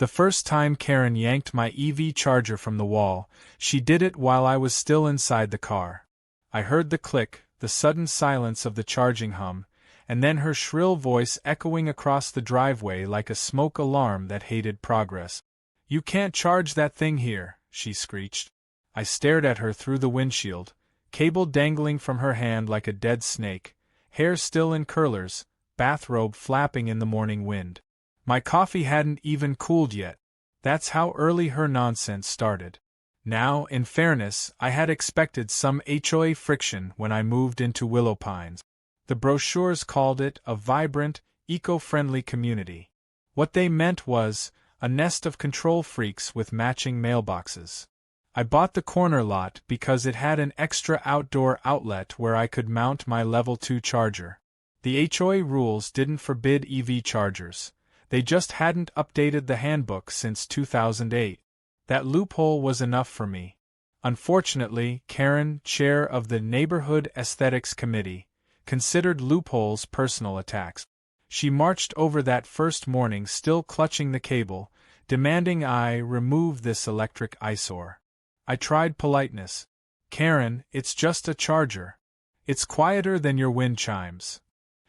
The first time Karen yanked my EV charger from the wall, she did it while I was still inside the car. I heard the click, the sudden silence of the charging hum, and then her shrill voice echoing across the driveway like a smoke alarm that hated progress. "You can't charge that thing here," she screeched. I stared at her through the windshield, cable dangling from her hand like a dead snake, hair still in curlers, bathrobe flapping in the morning wind. My coffee hadn't even cooled yet. That's how early her nonsense started. Now, in fairness, I had expected some HOA friction when I moved into Willow Pines. The brochures called it a vibrant, eco-friendly community. What they meant was a nest of control freaks with matching mailboxes. I bought the corner lot because it had an extra outdoor outlet where I could mount my level 2 charger. The HOA rules didn't forbid EV chargers. They just hadn't updated the handbook since 2008. That loophole was enough for me. Unfortunately, Karen, chair of the Neighborhood Aesthetics Committee, considered loopholes personal attacks. She marched over that first morning still clutching the cable, demanding I remove this electric eyesore. I tried politeness. "Karen, it's just a charger. It's quieter than your wind chimes."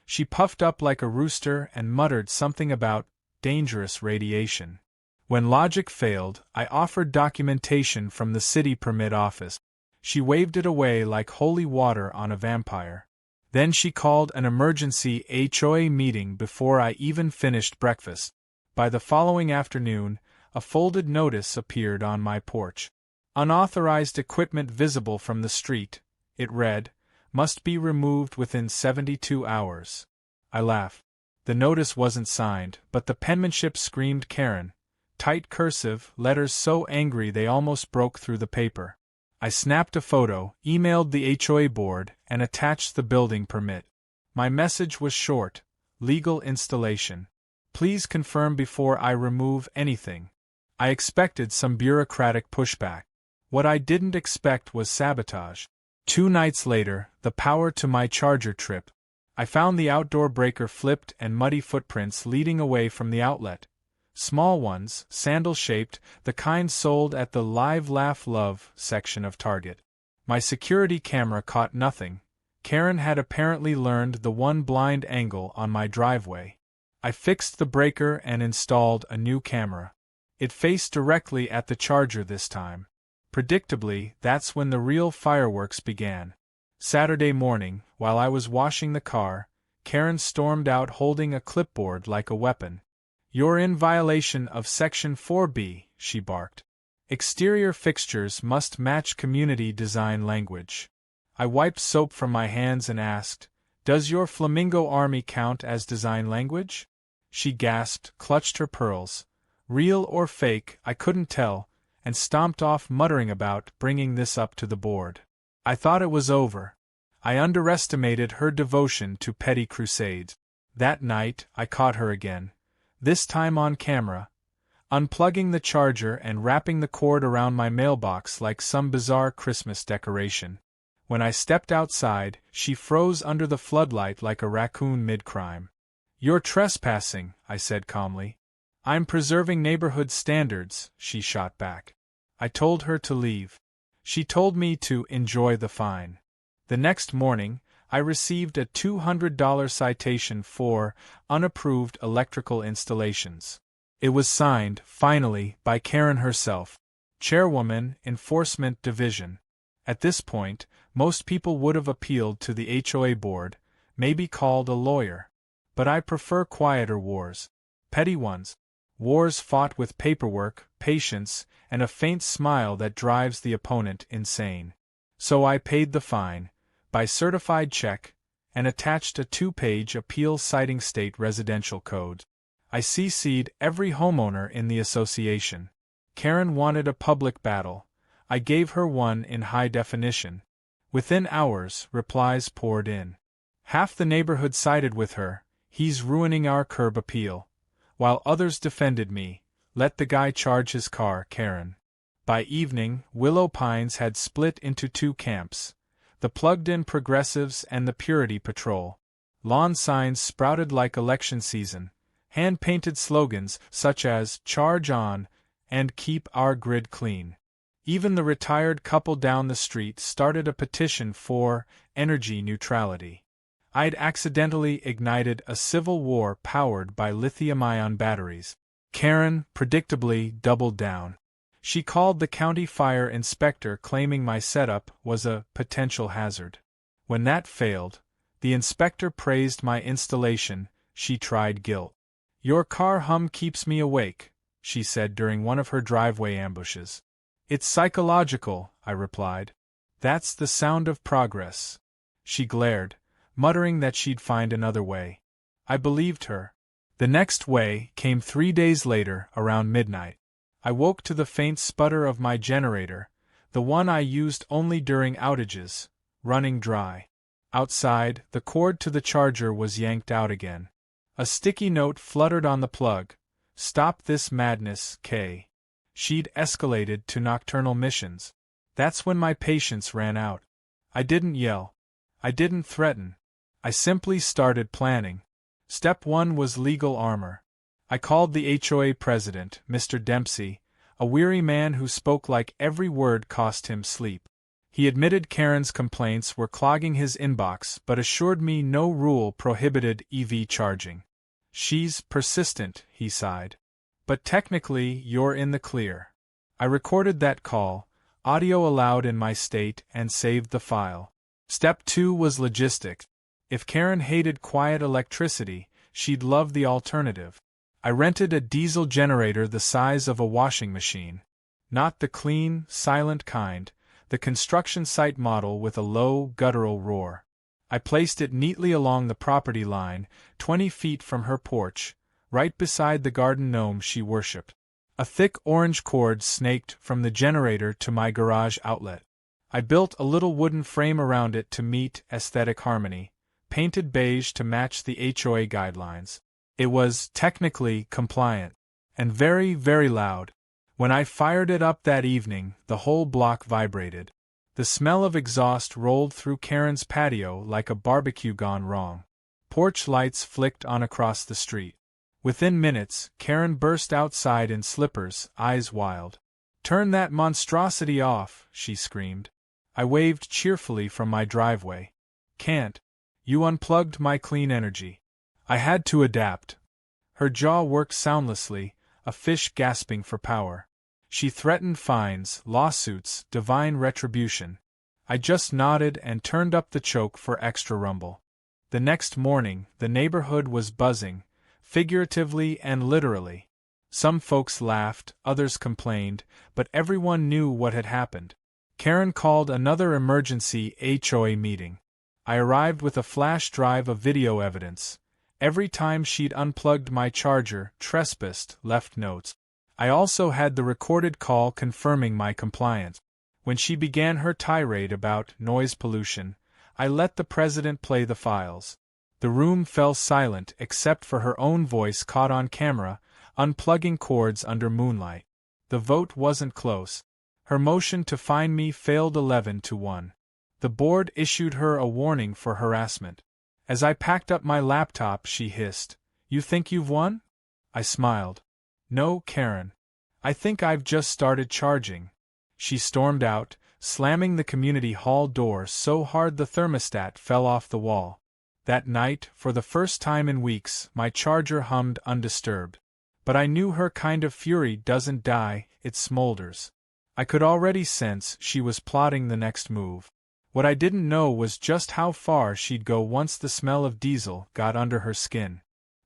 She puffed up like a rooster and muttered something about dangerous radiation. When logic failed, I offered documentation from the city permit office. She waved it away like holy water on a vampire. Then she called an emergency HOA meeting before I even finished breakfast. By the following afternoon, a folded notice appeared on my porch. "Unauthorized equipment visible from the street," it read, "must be removed within 72 hours. I laughed. The notice wasn't signed, but the penmanship screamed Karen. Tight cursive, letters so angry they almost broke through the paper. I snapped a photo, emailed the HOA board, and attached the building permit. My message was short: legal installation. Please confirm before I remove anything. I expected some bureaucratic pushback. What I didn't expect was sabotage. 2 nights later, the power to my charger trip. I found the outdoor breaker flipped and muddy footprints leading away from the outlet. Small ones, sandal-shaped, the kind sold at the Live Laugh Love section of Target. My security camera caught nothing. Karen had apparently learned the one blind angle on my driveway. I fixed the breaker and installed a new camera. It faced directly at the charger this time. Predictably, that's when the real fireworks began. Saturday morning, while I was washing the car, Karen stormed out holding a clipboard like a weapon. "You're in violation of Section 4B, she barked. "Exterior fixtures must match community design language." I wiped soap from my hands and asked, "Does your flamingo army count as design language?" She gasped, clutched her pearls. Real or fake, I couldn't tell, and stomped off muttering about bringing this up to the board. I thought it was over. I underestimated her devotion to petty crusades. That night, I caught her again. This time on camera, unplugging the charger and wrapping the cord around my mailbox like some bizarre Christmas decoration. When I stepped outside, she froze under the floodlight like a raccoon mid-crime. "You're trespassing," I said calmly. "I'm preserving neighborhood standards," she shot back. I told her to leave. She told me to enjoy the fine. The next morning, I received a $200 citation for unapproved electrical installations. It was signed, finally, by Karen herself, Chairwoman, Enforcement Division. At this point, most people would have appealed to the HOA board, maybe called a lawyer. But I prefer quieter wars. Petty ones. Wars fought with paperwork, patience, and a faint smile that drives the opponent insane. So I paid the fine, by certified check, and attached a 2-page appeal citing state residential code. I CC'd every homeowner in the association. Karen wanted a public battle. I gave her one in high definition. Within hours, replies poured in. Half the neighborhood sided with her, "He's ruining our curb appeal," while others defended me, "Let the guy charge his car, Karen." By evening, Willow Pines had split into 2 camps, the plugged-in progressives and the Purity Patrol. Lawn signs sprouted like election season, hand-painted slogans such as "Charge on" and "Keep our grid clean." Even the retired couple down the street started a petition for energy neutrality. I'd accidentally ignited a civil war powered by lithium-ion batteries. Karen, predictably, doubled down. She called the county fire inspector, claiming my setup was a potential hazard. When that failed, the inspector praised my installation. She tried guilt. "Your car hum keeps me awake," she said during one of her driveway ambushes. "It's psychological," I replied. "That's the sound of progress." She glared, muttering that she'd find another way. I believed her. The next way came 3 days later, around midnight. I woke to the faint sputter of my generator, the one I used only during outages, running dry. Outside, the cord to the charger was yanked out again. A sticky note fluttered on the plug. "Stop this madness, Kay." She'd escalated to nocturnal missions. That's when my patience ran out. I didn't yell. I didn't threaten. I simply started planning. Step 1 was legal armor. I called the HOA president, Mr. Dempsey, a weary man who spoke like every word cost him sleep. He admitted Karen's complaints were clogging his inbox but assured me no rule prohibited EV charging. "She's persistent," he sighed. "But technically, you're in the clear." I recorded that call, audio allowed in my state, and saved the file. Step 2 was logistics. If Karen hated quiet electricity, she'd love the alternative. I rented a diesel generator the size of a washing machine. Not the clean, silent kind, the construction site model with a low, guttural roar. I placed it neatly along the property line, 20 feet from her porch, right beside the garden gnome she worshipped. A thick orange cord snaked from the generator to my garage outlet. I built a little wooden frame around it to meet aesthetic harmony, painted beige to match the HOA guidelines. It was technically compliant, and very, very loud. When I fired it up that evening, the whole block vibrated. The smell of exhaust rolled through Karen's patio like a barbecue gone wrong. Porch lights flicked on across the street. Within minutes, Karen burst outside in slippers, eyes wild. "Turn that monstrosity off," she screamed. I waved cheerfully from my driveway. "Can't. You unplugged my clean energy." I had to adapt. Her jaw worked soundlessly, a fish gasping for power. She threatened fines, lawsuits, divine retribution. I just nodded and turned up the choke for extra rumble. The next morning, the neighborhood was buzzing, figuratively and literally. Some folks laughed, others complained, but everyone knew what had happened. Karen called another emergency HOA meeting. I arrived with a flash drive of video evidence. Every time she'd unplugged my charger, trespassed, left notes. I also had the recorded call confirming my compliance. When she began her tirade about noise pollution, I let the president play the files. The room fell silent except for her own voice caught on camera, unplugging cords under moonlight. The vote wasn't close. Her motion to fine me failed 11-1. The board issued her a warning for harassment. As I packed up my laptop, she hissed, "You think you've won?" I smiled. "No, Karen. I think I've just started charging." She stormed out, slamming the community hall door so hard the thermostat fell off the wall. That night, for the first time in weeks, my charger hummed undisturbed. But I knew her kind of fury doesn't die, it smolders. I could already sense she was plotting the next move. What I didn't know was just how far she'd go once the smell of diesel got under her skin.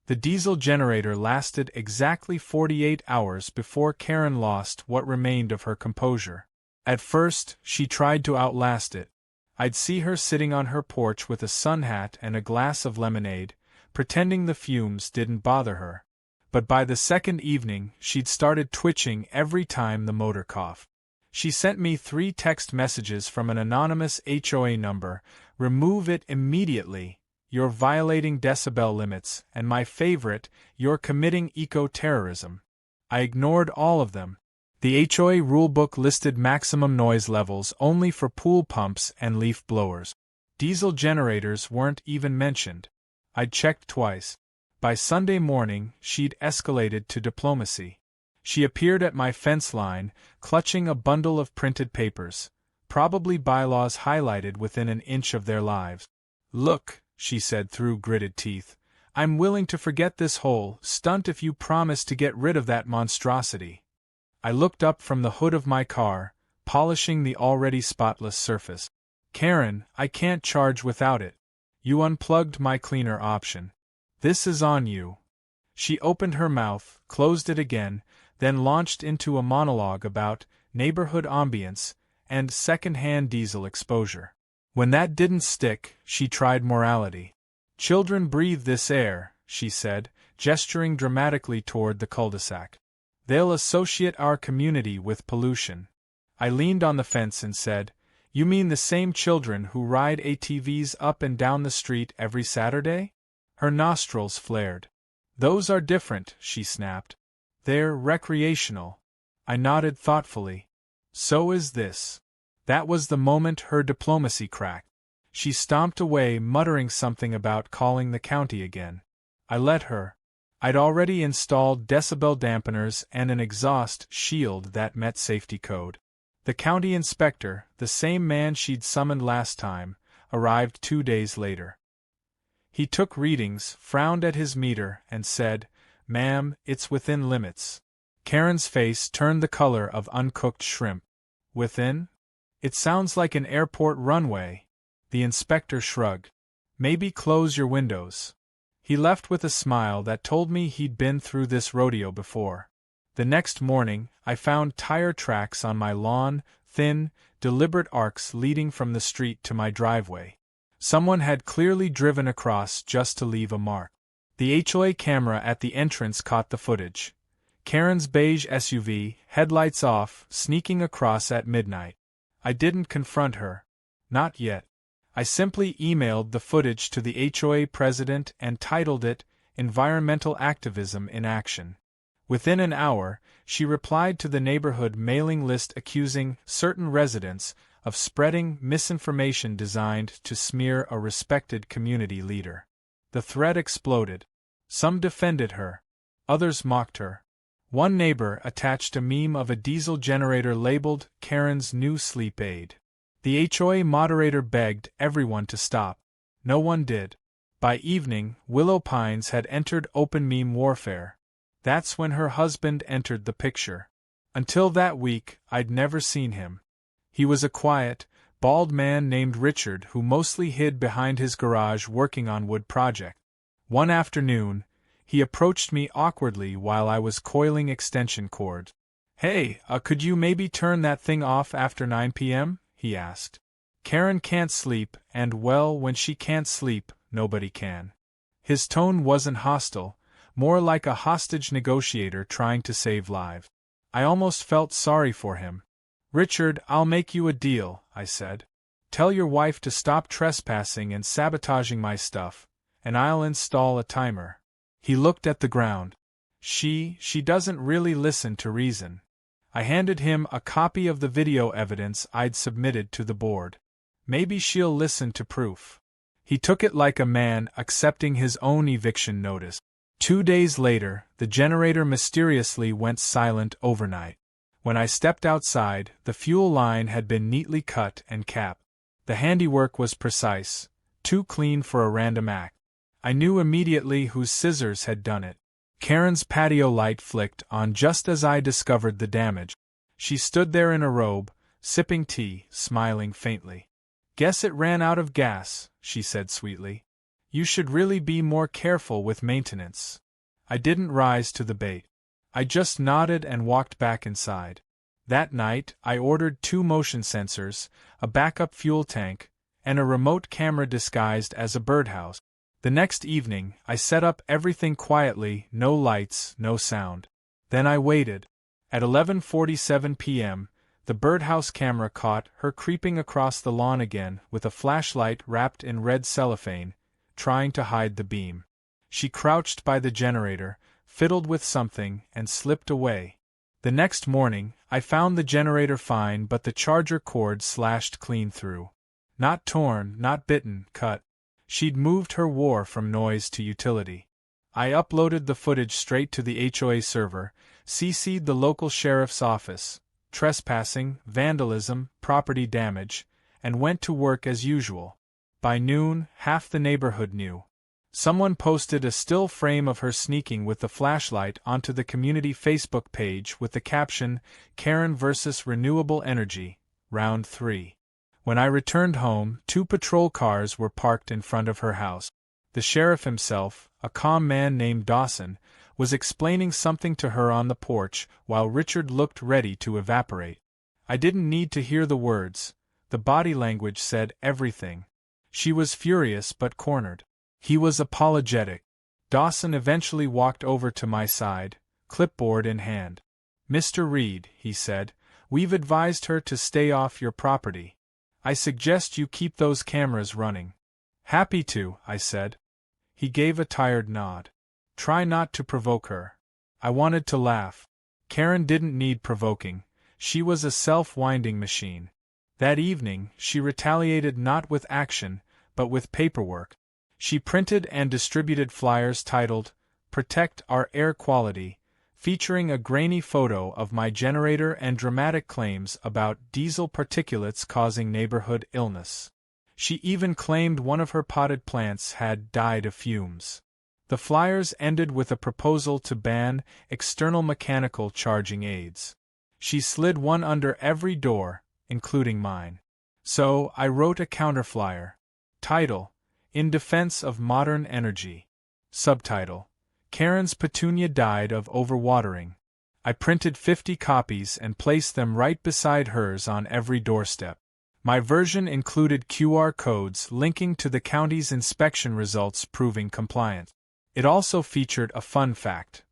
The diesel generator lasted exactly 48 hours before Karen lost what remained of her composure. At first, she tried to outlast it. I'd see her sitting on her porch with a sun hat and a glass of lemonade, pretending the fumes didn't bother her. But by the second evening, she'd started twitching every time the motor coughed. She sent me 3 text messages from an anonymous HOA number, "Remove it immediately, you're violating decibel limits," and my favorite, "You're committing eco-terrorism." I ignored all of them. The HOA rulebook listed maximum noise levels only for pool pumps and leaf blowers. Diesel generators weren't even mentioned. I'd checked twice. By Sunday morning, she'd escalated to diplomacy. She appeared at my fence line, clutching a bundle of printed papers, probably bylaws highlighted within an inch of their lives. "Look," she said through gritted teeth, "I'm willing to forget this whole stunt if you promise to get rid of that monstrosity." I looked up from the hood of my car, polishing the already spotless surface. "Karen, I can't charge without it. You unplugged my cleaner option. This is on you." She opened her mouth, closed it again, then launched into a monologue about neighborhood ambience and second-hand diesel exposure. When that didn't stick, she tried morality. "Children breathe this air," she said, gesturing dramatically toward the cul-de-sac. "They'll associate our community with pollution." I leaned on the fence and said, "You mean the same children who ride ATVs up and down the street every Saturday?" Her nostrils flared. "Those are different," she snapped. "They're recreational." I nodded thoughtfully. "So is this." That was the moment her diplomacy cracked. She stomped away, muttering something about calling the county again. I let her. I'd already installed decibel dampeners and an exhaust shield that met safety code. The county inspector, the same man she'd summoned last time, arrived 2 days later. He took readings, frowned at his meter, and said, "Ma'am, it's within limits." Karen's face turned the color of uncooked shrimp. "Within? It sounds like an airport runway." The inspector shrugged. "Maybe close your windows." He left with a smile that told me he'd been through this rodeo before. The next morning, I found tire tracks on my lawn, thin, deliberate arcs leading from the street to my driveway. Someone had clearly driven across just to leave a mark. The HOA camera at the entrance caught the footage. Karen's beige SUV, headlights off, sneaking across at midnight. I didn't confront her. Not yet. I simply emailed the footage to the HOA president and titled it, "Environmental Activism in Action." Within an hour, she replied to the neighborhood mailing list accusing certain residents of spreading misinformation designed to smear a respected community leader. The thread exploded. Some defended her. Others mocked her. One neighbor attached a meme of a diesel generator labeled Karen's new sleep aid. The HOA moderator begged everyone to stop. No one did. By evening, Willow Pines had entered open meme warfare. That's when her husband entered the picture. Until that week, I'd never seen him. He was a quiet, bald man named Richard who mostly hid behind his garage working on wood project. One afternoon, he approached me awkwardly while I was coiling extension cord. "Hey, could you maybe turn that thing off after 9 p.m.? he asked. "Karen can't sleep, and well, when she can't sleep, nobody can." His tone wasn't hostile, more like a hostage negotiator trying to save lives. I almost felt sorry for him. "Richard, I'll make you a deal," I said. "Tell your wife to stop trespassing and sabotaging my stuff, and I'll install a timer." He looked at the ground. She doesn't really listen to reason." I handed him a copy of the video evidence I'd submitted to the board. "Maybe she'll listen to proof." He took it like a man accepting his own eviction notice. 2 days later, the generator mysteriously went silent overnight. When I stepped outside, the fuel line had been neatly cut and capped. The handiwork was precise, too clean for a random act. I knew immediately whose scissors had done it. Karen's patio light flicked on just as I discovered the damage. She stood there in a robe, sipping tea, smiling faintly. "Guess it ran out of gas," she said sweetly. "You should really be more careful with maintenance." I didn't rise to the bait. I just nodded and walked back inside. That night, I ordered 2 motion sensors, a backup fuel tank, and a remote camera disguised as a birdhouse. The next evening, I set up everything quietly, no lights, no sound. Then I waited. At 11:47 p.m., the birdhouse camera caught her creeping across the lawn again with a flashlight wrapped in red cellophane, trying to hide the beam. She crouched by the generator, fiddled with something, and slipped away. The next morning, I found the generator fine, but the charger cord slashed clean through. Not torn, not bitten, cut. She'd moved her war from noise to utility. I uploaded the footage straight to the HOA server, CC'd the local sheriff's office, trespassing, vandalism, property damage, and went to work as usual. By noon, half the neighborhood knew. Someone posted a still frame of her sneaking with the flashlight onto the community Facebook page with the caption, "Karen vs. Renewable Energy, Round 3. When I returned home, 2 patrol cars were parked in front of her house. The sheriff himself, a calm man named Dawson, was explaining something to her on the porch while Richard looked ready to evaporate. I didn't need to hear the words. The body language said everything. She was furious but cornered. He was apologetic. Dawson eventually walked over to my side, clipboard in hand. "Mr. Reed," he said, "we've advised her to stay off your property. I suggest you keep those cameras running." "Happy to," I said. He gave a tired nod. "Try not to provoke her." I wanted to laugh. Karen didn't need provoking. She was a self-winding machine. That evening, she retaliated not with action, but with paperwork. She printed and distributed flyers titled, "Protect Our Air Quality," featuring a grainy photo of my generator and dramatic claims about diesel particulates causing neighborhood illness. She even claimed one of her potted plants had died of fumes. The flyers ended with a proposal to ban external mechanical charging aids. She slid one under every door, including mine. So, I wrote a counterflyer. Title: In Defense of Modern Energy. Subtitle: Karen's Petunia Died of Overwatering. I printed 50 copies and placed them right beside hers on every doorstep. My version included QR codes linking to the county's inspection results proving compliant. It also featured a fun fact.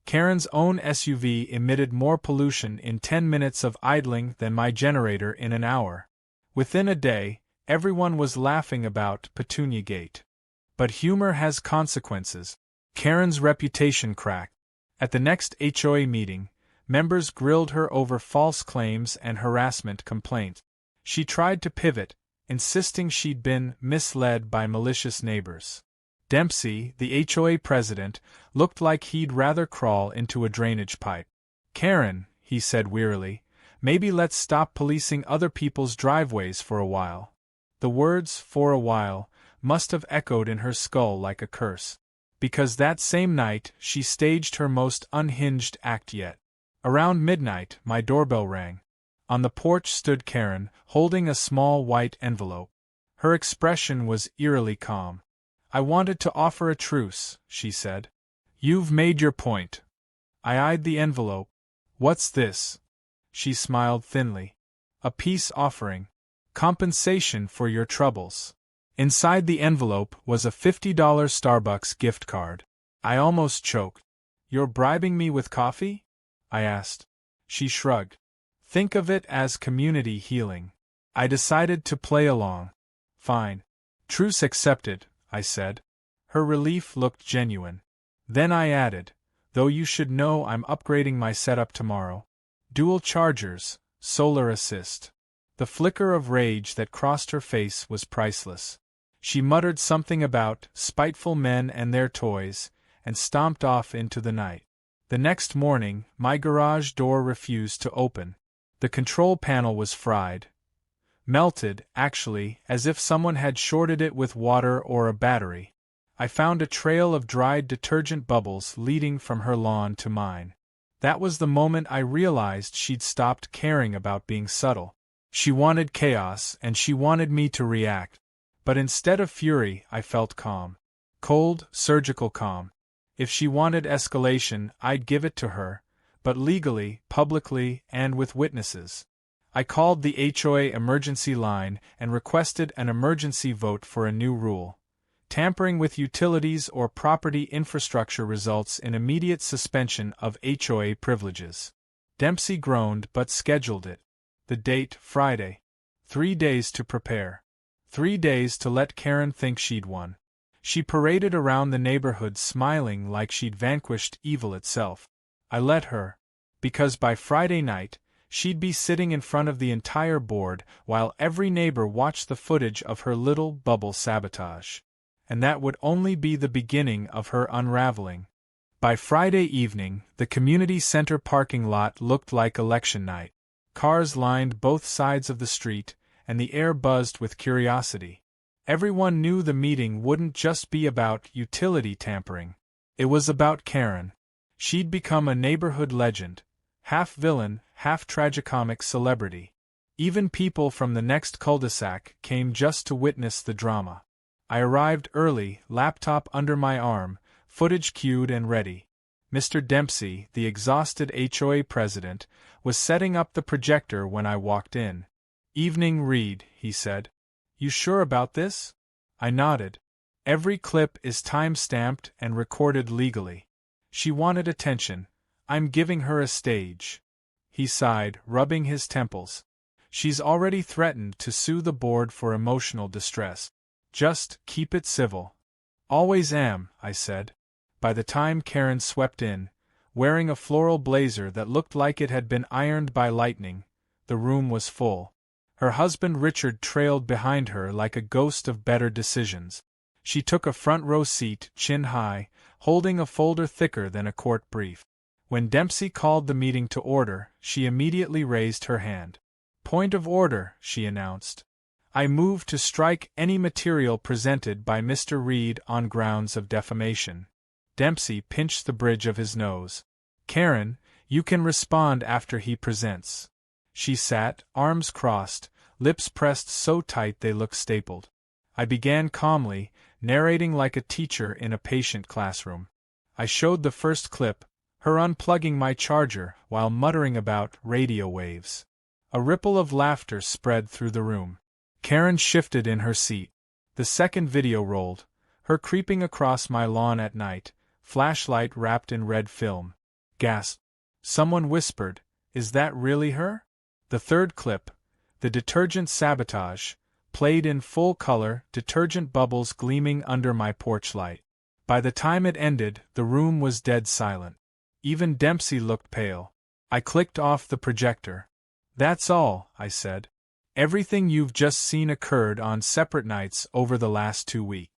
Karen's own SUV emitted more pollution in 10 minutes of idling than my generator in an hour. Within a day, everyone was laughing about Petuniagate. But humor has consequences. Karen's reputation cracked. At the next HOA meeting, members grilled her over false claims and harassment complaints. She tried to pivot, insisting she'd been misled by malicious neighbors. Dempsey, the HOA president, looked like he'd rather crawl into a drainage pipe. "Karen," he said wearily, "maybe let's stop policing other people's driveways for a while." The words, "for a while," must have echoed in her skull like a curse. Because that same night, she staged her most unhinged act yet. Around midnight, my doorbell rang. On the porch stood Karen, holding a small white envelope. Her expression was eerily calm. "I wanted to offer a truce," she said. "You've made your point." I eyed the envelope. "What's this?" She smiled thinly. "A peace offering. Compensation for your troubles." Inside the envelope was a $50 Starbucks gift card. I almost choked. "You're bribing me with coffee?" I asked. She shrugged. "Think of it as community healing." I decided to play along. "Fine. Truce accepted," I said. Her relief looked genuine. Then I added, "Though you should know I'm upgrading my setup tomorrow. Dual chargers, solar assist." The flicker of rage that crossed her face was priceless. She muttered something about spiteful men and their toys, and stomped off into the night. The next morning, my garage door refused to open. The control panel was fried. Melted, actually, as if someone had shorted it with water or a battery. I found a trail of dried detergent bubbles leading from her lawn to mine. That was the moment I realized she'd stopped caring about being subtle. She wanted chaos, and she wanted me to react. But instead of fury, I felt calm. Cold, surgical calm. If she wanted escalation, I'd give it to her, but legally, publicly, and with witnesses. I called the HOA emergency line and requested an emergency vote for a new rule. Tampering with utilities or property infrastructure results in immediate suspension of HOA privileges. Dempsey groaned but scheduled it. The date, Friday. 3 days to prepare. 3 days to let Karen think she'd won. She paraded around the neighborhood smiling like she'd vanquished evil itself. I let her, because by Friday night, she'd be sitting in front of the entire board while every neighbor watched the footage of her little bubble sabotage. and that would only be the beginning of her unraveling. By Friday evening, the community center parking lot looked like election night. Cars lined both sides of the street, and the air buzzed with curiosity. Everyone knew the meeting wouldn't just be about utility tampering. It was about Karen. She'd become a neighborhood legend, half villain, half tragicomic celebrity. Even people from the next cul-de-sac came just to witness the drama. I arrived early, laptop under my arm, footage queued and ready. Mr. Dempsey, the exhausted HOA president, was setting up the projector when I walked in. "Evening read," he said. "You sure about this?" I nodded. "Every clip is time-stamped and recorded legally. She wanted attention. I'm giving her a stage." He sighed, rubbing his temples. "She's already threatened to sue the board for emotional distress. Just keep it civil." "Always am," I said. By the time Karen swept in, wearing a floral blazer that looked like it had been ironed by lightning, the room was full. Her husband Richard trailed behind her like a ghost of better decisions. She took a front-row seat, chin high, holding a folder thicker than a court brief. When Dempsey called the meeting to order, she immediately raised her hand. "Point of order," she announced. "I move to strike any material presented by Mr. Reed on grounds of defamation." Dempsey pinched the bridge of his nose. "Karen, you can respond after he presents." She sat, arms crossed, lips pressed so tight they looked stapled. I began calmly, narrating like a teacher in a patient classroom. I showed the first clip, her unplugging my charger while muttering about radio waves. A ripple of laughter spread through the room. Karen shifted in her seat. The second video rolled, her creeping across my lawn at night, flashlight wrapped in red film. Gasp. Someone whispered, "Is that really her?" The third clip, the detergent sabotage, played in full color, detergent bubbles gleaming under my porch light. By the time it ended, the room was dead silent. Even Dempsey looked pale. I clicked off the projector. "That's all," I said. "Everything you've just seen occurred on separate nights over the last 2 weeks.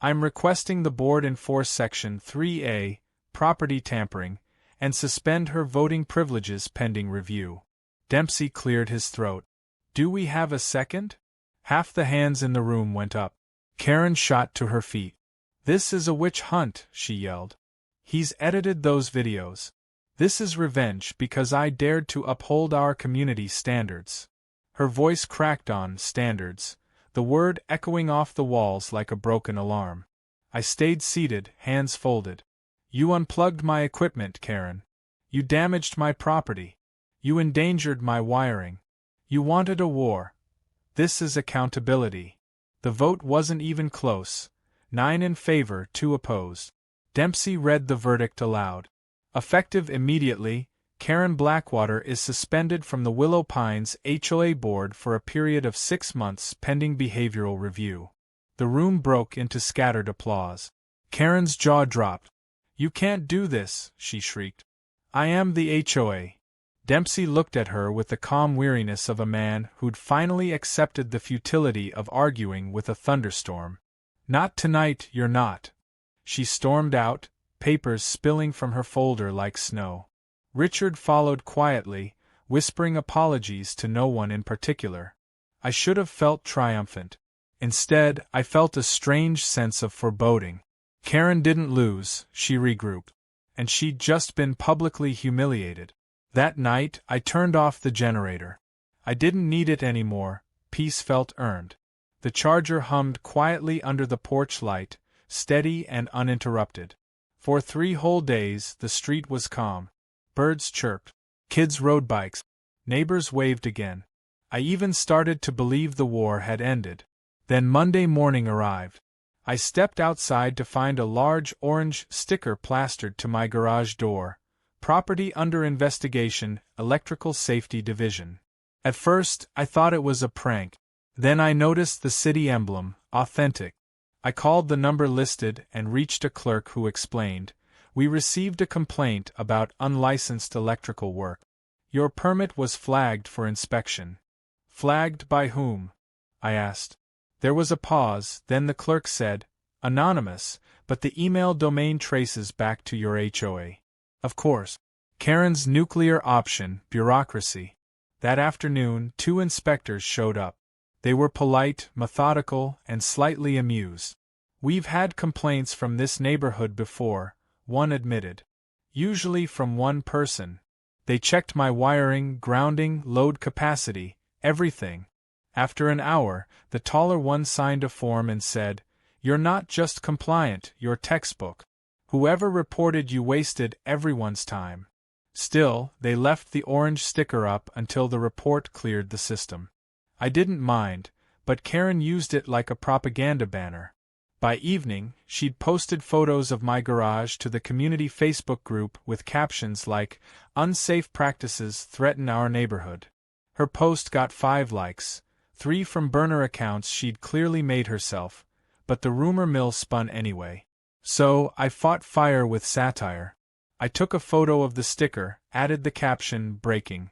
I'm requesting the board enforce Section 3A, property tampering, and suspend her voting privileges pending review." Dempsey cleared his throat. "Do we have a second?" Half the hands in the room went up. Karen shot to her feet. "This is a witch hunt," she yelled. "He's edited those videos. This is revenge because I dared to uphold our community standards." Her voice cracked on standards, the word echoing off the walls like a broken alarm. I stayed seated, hands folded. "You unplugged my equipment, Karen. You damaged my property. You endangered my wiring. You wanted a war. This is accountability." The vote wasn't even close. 9 in favor, 2 opposed. Dempsey read the verdict aloud. "Effective immediately, Karen Blackwater is suspended from the Willow Pines HOA board for a period of 6 months pending behavioral review." The room broke into scattered applause. Karen's jaw dropped. "You can't do this," she shrieked. "I am the HOA." Dempsey looked at her with the calm weariness of a man who'd finally accepted the futility of arguing with a thunderstorm. "Not tonight, you're not." She stormed out, papers spilling from her folder like snow. Richard followed quietly, whispering apologies to no one in particular. I should have felt triumphant. Instead, I felt a strange sense of foreboding. Karen didn't lose, she regrouped. And she'd just been publicly humiliated. That night, I turned off the generator. I didn't need it anymore, peace felt earned. The charger hummed quietly under the porch light, steady and uninterrupted. For 3 whole days, the street was calm. Birds chirped. Kids rode bikes. Neighbors waved again. I even started to believe the war had ended. Then Monday morning arrived. I stepped outside to find a large orange sticker plastered to my garage door. "Property under investigation, Electrical Safety Division." At first, I thought it was a prank. Then I noticed the city emblem, authentic. I called the number listed and reached a clerk who explained, "We received a complaint about unlicensed electrical work. Your permit was flagged for inspection." "Flagged by whom?" I asked. There was a pause, then the clerk said, Anonymous, but the email domain traces back to your HOA. Of course. Karen's nuclear option, bureaucracy. That afternoon, 2 inspectors showed up. They were polite, methodical, and slightly amused. "We've had complaints from this neighborhood before," one admitted. "Usually from one person. They checked my wiring, grounding, load capacity, everything." After an hour, the taller one signed a form and said, "You're not just compliant, you're textbook. Whoever reported you wasted everyone's time." Still, they left the orange sticker up until the report cleared the system. I didn't mind, but Karen used it like a propaganda banner. By evening, she'd posted photos of my garage to the community Facebook group with captions like, "Unsafe practices threaten our neighborhood." Her post got 5 likes, 3 from burner accounts she'd clearly made herself, but the rumor mill spun anyway. So, I fought fire with satire. I took a photo of the sticker, added the caption, "Breaking.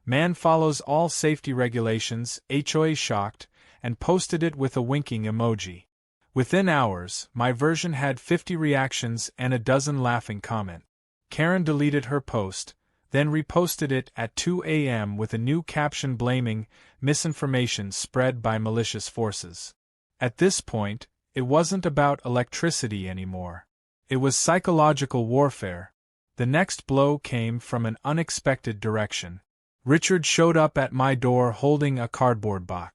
Man follows all safety regulations, HOA shocked," and posted it with a winking emoji. Within hours, my version had 50 reactions and a dozen laughing comments. Karen deleted her post, then reposted it at 2 a.m. with a new caption blaming misinformation spread by malicious forces. At this point, it wasn't about electricity anymore. It was psychological warfare. The next blow came from an unexpected direction. Richard showed up at my door holding a cardboard box.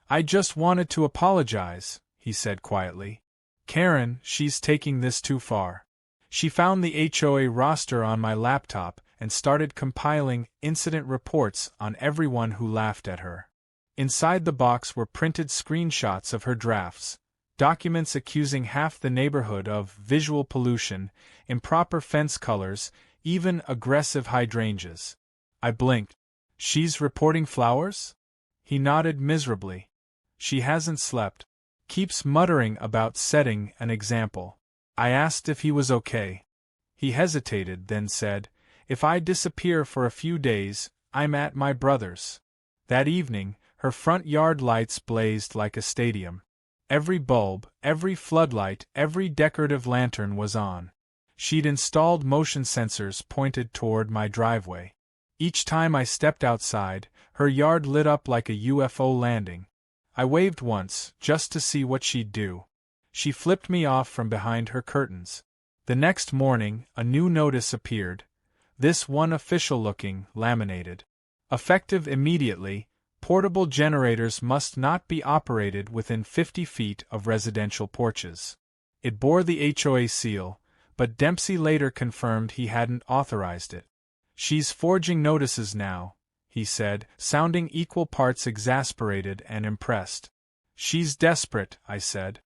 "I just wanted to apologize," he said quietly. "Karen, she's taking this too far." She found the HOA roster on my laptop and started compiling incident reports on everyone who laughed at her. Inside the box were printed screenshots of her drafts, documents accusing half the neighborhood of visual pollution, improper fence colors, even aggressive hydrangeas. I blinked. "She's reporting flowers?" He nodded miserably. "She hasn't slept. Keeps muttering about setting an example." I asked if he was okay. He hesitated, then said, "If I disappear for a few days, I'm at my brother's." That evening, her front yard lights blazed like a stadium. Every bulb, every floodlight, every decorative lantern was on. She'd installed motion sensors pointed toward my driveway. Each time I stepped outside, her yard lit up like a UFO landing. I waved once, just to see what she'd do. She flipped me off from behind her curtains. The next morning, a new notice appeared. This one official-looking, laminated. Effective immediately, portable generators must not be operated within 50 feet of residential porches. It bore the HOA seal, but Dempsey later confirmed he hadn't authorized it. "She's forging notices now," he said, sounding equal parts exasperated and impressed. "She's desperate," I said.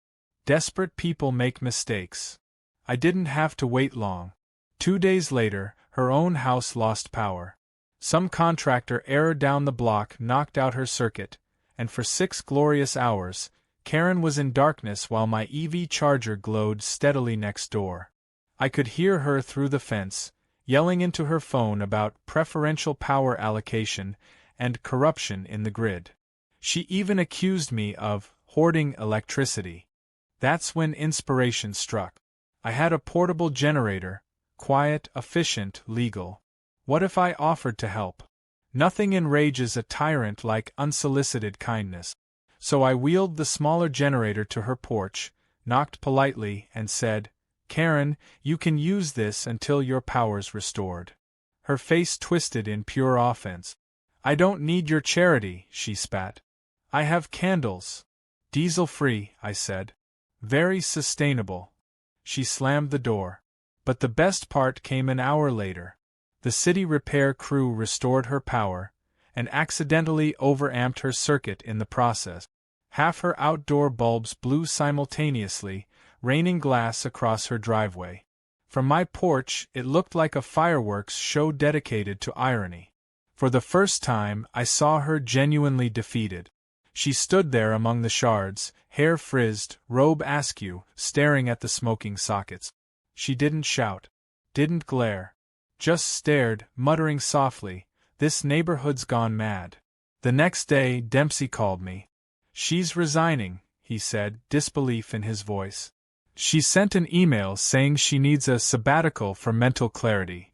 "Desperate people make mistakes." I didn't have to wait long. 2 days later, her own house lost power. Some contractor error down the block knocked out her circuit, and for 6 glorious hours, Karen was in darkness while my EV charger glowed steadily next door. I could hear her through the fence, yelling into her phone about preferential power allocation and corruption in the grid. She even accused me of hoarding electricity. That's when inspiration struck. I had a portable generator, quiet, efficient, legal. What if I offered to help? Nothing enrages a tyrant like unsolicited kindness. So I wheeled the smaller generator to her porch, knocked politely, and said, "Karen, you can use this until your power's restored." Her face twisted in pure offense. "I don't need your charity," she spat. "I have candles. Diesel-free," I said. "Very sustainable." She slammed the door. But the best part came an hour later. The city repair crew restored her power, and accidentally overamped her circuit in the process. Half her outdoor bulbs blew simultaneously, raining glass across her driveway. From my porch, it looked like a fireworks show dedicated to irony. For the first time, I saw her genuinely defeated. She stood there among the shards, hair frizzed, robe askew, staring at the smoking sockets. She didn't shout, didn't glare. Just stared, muttering softly, "This neighborhood's gone mad." The next day, Dempsey called me. "She's resigning," he said, disbelief in his voice. She sent an email saying she needs a sabbatical for mental clarity.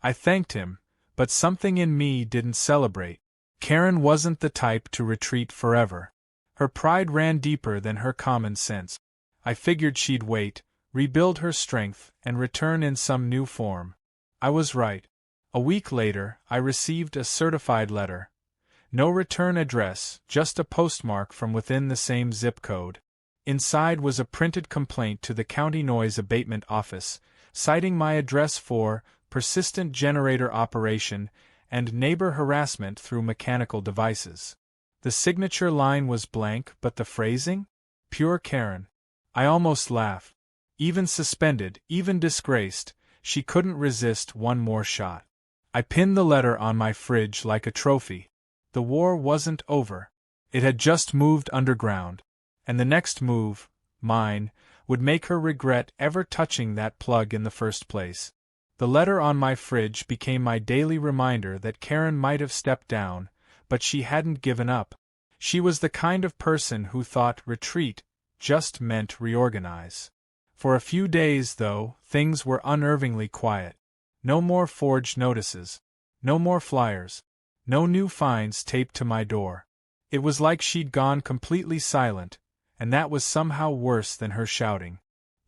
I thanked him, but something in me didn't celebrate. Karen wasn't the type to retreat forever. Her pride ran deeper than her common sense. I figured she'd wait, rebuild her strength, and return in some new form. I was right. A week later, I received a certified letter. No return address, just a postmark from within the same zip code. Inside was a printed complaint to the County Noise Abatement Office, citing my address for persistent generator operation and neighbor harassment through mechanical devices. The signature line was blank, but the phrasing? Pure Karen. I almost laughed. Even suspended, even disgraced, she couldn't resist one more shot. I pinned the letter on my fridge like a trophy. The war wasn't over. It had just moved underground. And the next move, mine, would make her regret ever touching that plug in the first place. The letter on my fridge became my daily reminder that Karen might have stepped down, but she hadn't given up. She was the kind of person who thought retreat just meant reorganize. For a few days, though, things were unnervingly quiet. No more forged notices. No more flyers. No new fines taped to my door. It was like she'd gone completely silent, and that was somehow worse than her shouting.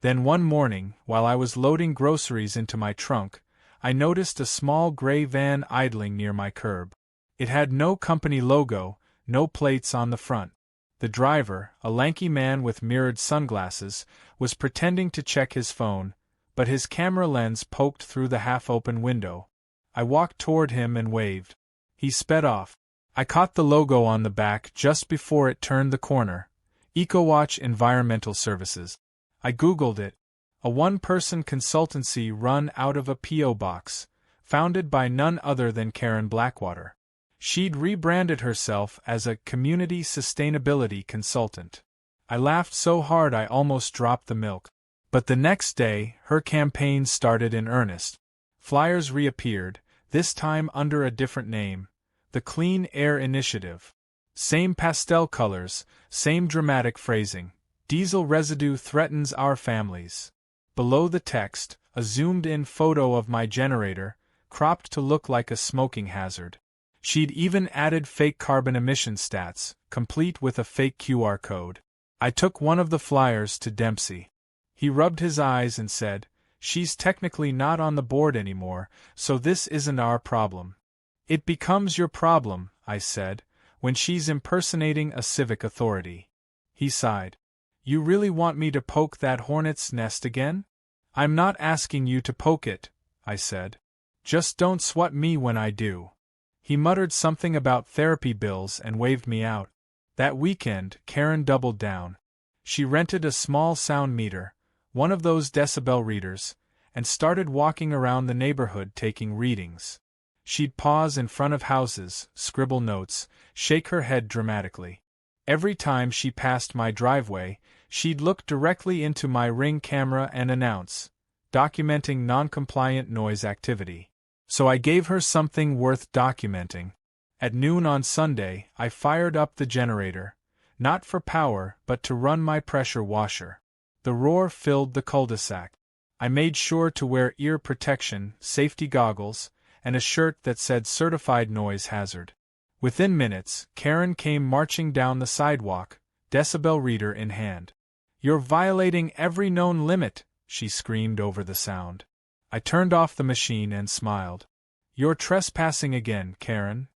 Then one morning, while I was loading groceries into my trunk, I noticed a small gray van idling near my curb. It had no company logo, no plates on the front. The driver, a lanky man with mirrored sunglasses, was pretending to check his phone, but his camera lens poked through the half-open window. I walked toward him and waved. He sped off. I caught the logo on the back just before it turned the corner. EcoWatch Environmental Services. I Googled it. A one-person consultancy run out of a P.O. box, founded by none other than Karen Blackwater. She'd rebranded herself as a community sustainability consultant. I laughed so hard I almost dropped the milk. But the next day, her campaign started in earnest. Flyers reappeared, this time under a different name, the Clean Air Initiative. Same pastel colors, same dramatic phrasing. Diesel residue threatens our families. Below the text, a zoomed-in photo of my generator, cropped to look like a smoking hazard. She'd even added fake carbon emission stats, complete with a fake QR code. I took one of the flyers to Dempsey. He rubbed his eyes and said, "She's technically not on the board anymore, so this isn't our problem." "It becomes your problem," I said, "when she's impersonating a civic authority." He sighed. "You really want me to poke that hornet's nest again?" "I'm not asking you to poke it," I said. "Just don't swat me when I do." He muttered something about therapy bills and waved me out. That weekend, Karen doubled down. She rented a small sound meter, one of those decibel readers, and started walking around the neighborhood taking readings. She'd pause in front of houses, scribble notes, shake her head dramatically. Every time she passed my driveway, she'd look directly into my Ring camera and announce, "Documenting non-compliant noise activity." So I gave her something worth documenting. At noon on Sunday, I fired up the generator, not for power but to run my pressure washer. The roar filled the cul-de-sac. I made sure to wear ear protection, safety goggles, and a shirt that said Certified Noise Hazard. Within minutes, Karen came marching down the sidewalk, decibel reader in hand. "You're violating every known limit," she screamed over the sound. I turned off the machine and smiled. "You're trespassing again, Karen."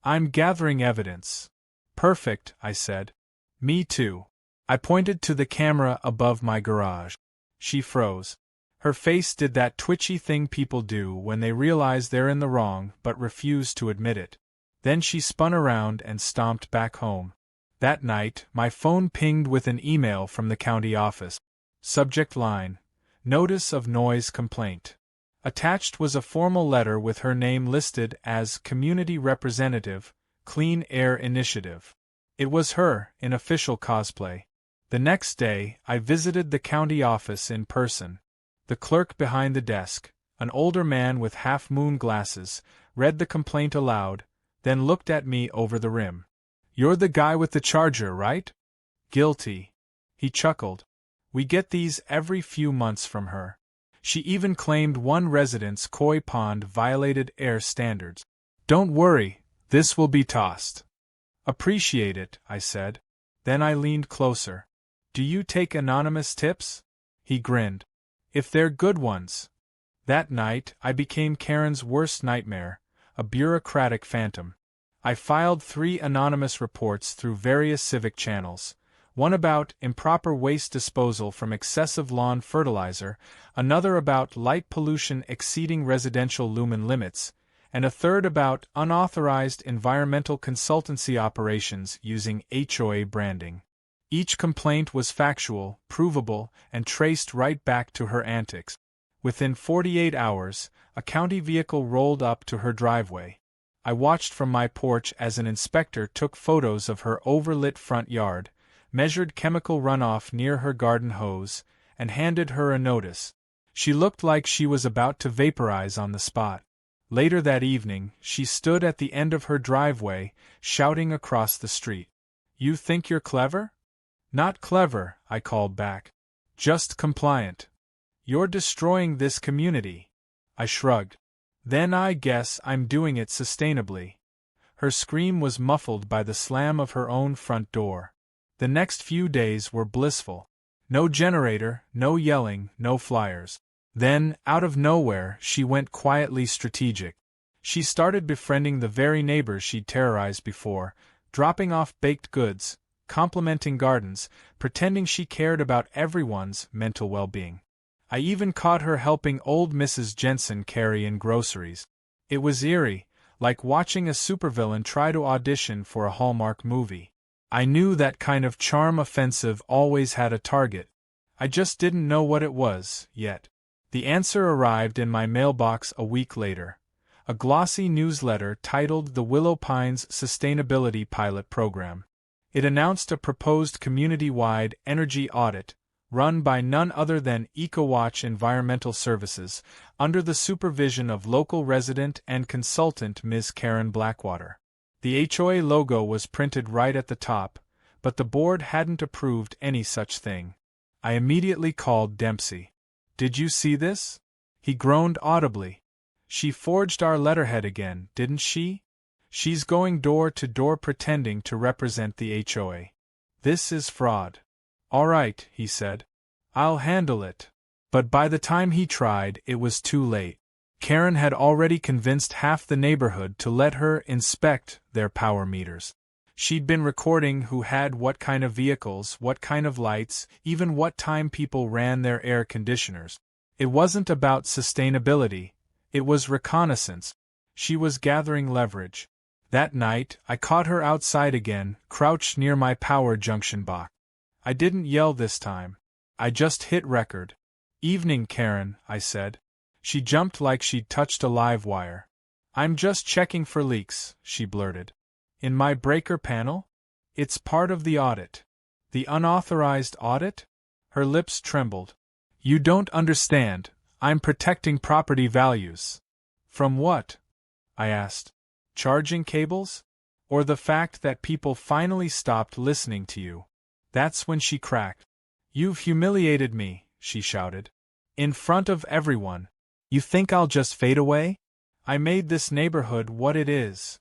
"I'm gathering evidence." "Perfect," I said. "Me too." I pointed to the camera above my garage. She froze. Her face did that twitchy thing people do when they realize they're in the wrong but refuse to admit it. Then she spun around and stomped back home. That night, my phone pinged with an email from the county office. Subject line: Notice of Noise Complaint. Attached was a formal letter with her name listed as Community Representative, Clean Air Initiative. It was her, in official cosplay. The next day, I visited the county office in person. The clerk behind the desk, an older man with half-moon glasses, read the complaint aloud, then looked at me over the rim. "You're the guy with the charger, right?" "Guilty." He chuckled. We get these every few months from her. She even claimed one resident's koi pond violated air standards. Don't worry, this will be tossed. Appreciate it, I said. Then I leaned closer. Do you take anonymous tips? He grinned. If they're good ones. That night, I became Karen's worst nightmare, a bureaucratic phantom. I filed 3 anonymous reports through various civic channels, one about improper waste disposal from excessive lawn fertilizer, another about light pollution exceeding residential lumen limits, and a third about unauthorized environmental consultancy operations using HOA branding. Each complaint was factual, provable, and traced right back to her antics. Within 48 hours, a county vehicle rolled up to her driveway. I watched from my porch as an inspector took photos of her overlit front yard, measured chemical runoff near her garden hose, and handed her a notice. She looked like she was about to vaporize on the spot. Later that evening, she stood at the end of her driveway, shouting across the street. You think you're clever? Not clever, I called back. Just compliant. You're destroying this community. I shrugged. Then I guess I'm doing it sustainably. Her scream was muffled by the slam of her own front door. The next few days were blissful. No generator, no yelling, no flyers. Then, out of nowhere, she went quietly strategic. She started befriending the very neighbors she'd terrorized before, dropping off baked goods, complimenting gardens, pretending she cared about everyone's mental well-being. I even caught her helping old Mrs. Jensen carry in groceries. It was eerie, like watching a supervillain try to audition for a Hallmark movie. I knew that kind of charm offensive always had a target. I just didn't know what it was, yet. The answer arrived in my mailbox a week later. A glossy newsletter titled The Willow Pines Sustainability Pilot Program. It announced a proposed community-wide energy audit, run by none other than EcoWatch Environmental Services, under the supervision of local resident and consultant Ms. Karen Blackwater. The HOA logo was printed right at the top, but the board hadn't approved any such thing. I immediately called Dempsey. Did you see this? He groaned audibly. She forged our letterhead again, didn't she? She's going door to door pretending to represent the HOA. This is fraud. All right, he said. I'll handle it. But by the time he tried, it was too late. Karen had already convinced half the neighborhood to let her inspect their power meters. She'd been recording who had what kind of vehicles, what kind of lights, even what time people ran their air conditioners. It wasn't about sustainability, it was reconnaissance. She was gathering leverage. That night, I caught her outside again, crouched near my power junction box. I didn't yell this time. I just hit record. Evening, Karen, I said. She jumped like she'd touched a live wire. I'm just checking for leaks, she blurted. In my breaker panel? It's part of the audit. The unauthorized audit? Her lips trembled. You don't understand. I'm protecting property values. From what? I asked. Charging cables? Or the fact that people finally stopped listening to you? That's when she cracked. You've humiliated me, she shouted. In front of everyone. You think I'll just fade away? I made this neighborhood what it is.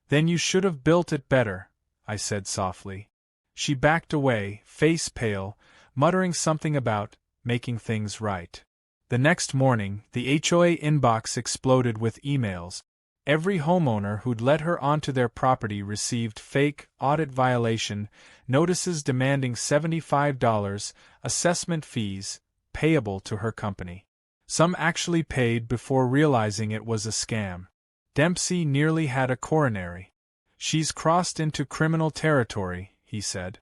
Then you should have built it better, I said softly. She backed away, face pale, muttering something about making things right. The next morning, the HOA inbox exploded with emails. Every homeowner who'd let her onto their property received fake audit violation notices demanding $75 assessment fees payable to her company. Some actually paid before realizing it was a scam. Dempsey nearly had a coronary. She's crossed into criminal territory, he said.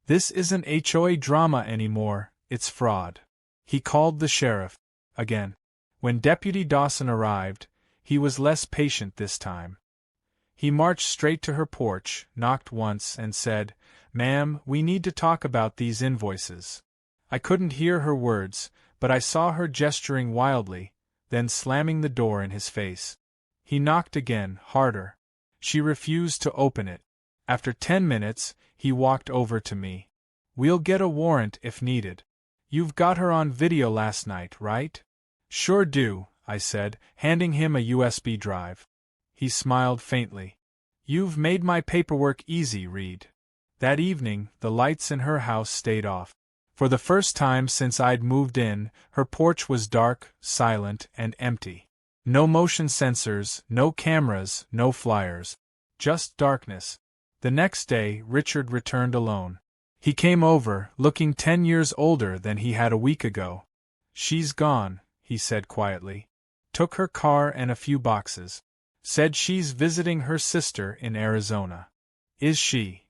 This isn't HOA drama anymore, it's fraud. He called the sheriff. Again. When Deputy Dawson arrived, he was less patient this time. He marched straight to her porch, knocked once, and said, "Ma'am, we need to talk about these invoices." I couldn't hear her words, but I saw her gesturing wildly, then slamming the door in his face. He knocked again, harder. She refused to open it. After 10 minutes, he walked over to me. "We'll get a warrant if needed. You've got her on video last night, right? Sure do, I said, handing him a USB drive. He smiled faintly. You've made my paperwork easy, Reed. That evening, the lights in her house stayed off. For the first time since I'd moved in, her porch was dark, silent, and empty. No motion sensors, no cameras, no flyers. Just darkness. The next day, Richard returned alone. He came over, looking 10 years older than he had a week ago. She's gone, he said quietly. Took her car and a few boxes. Said she's visiting her sister in Arizona. Is she?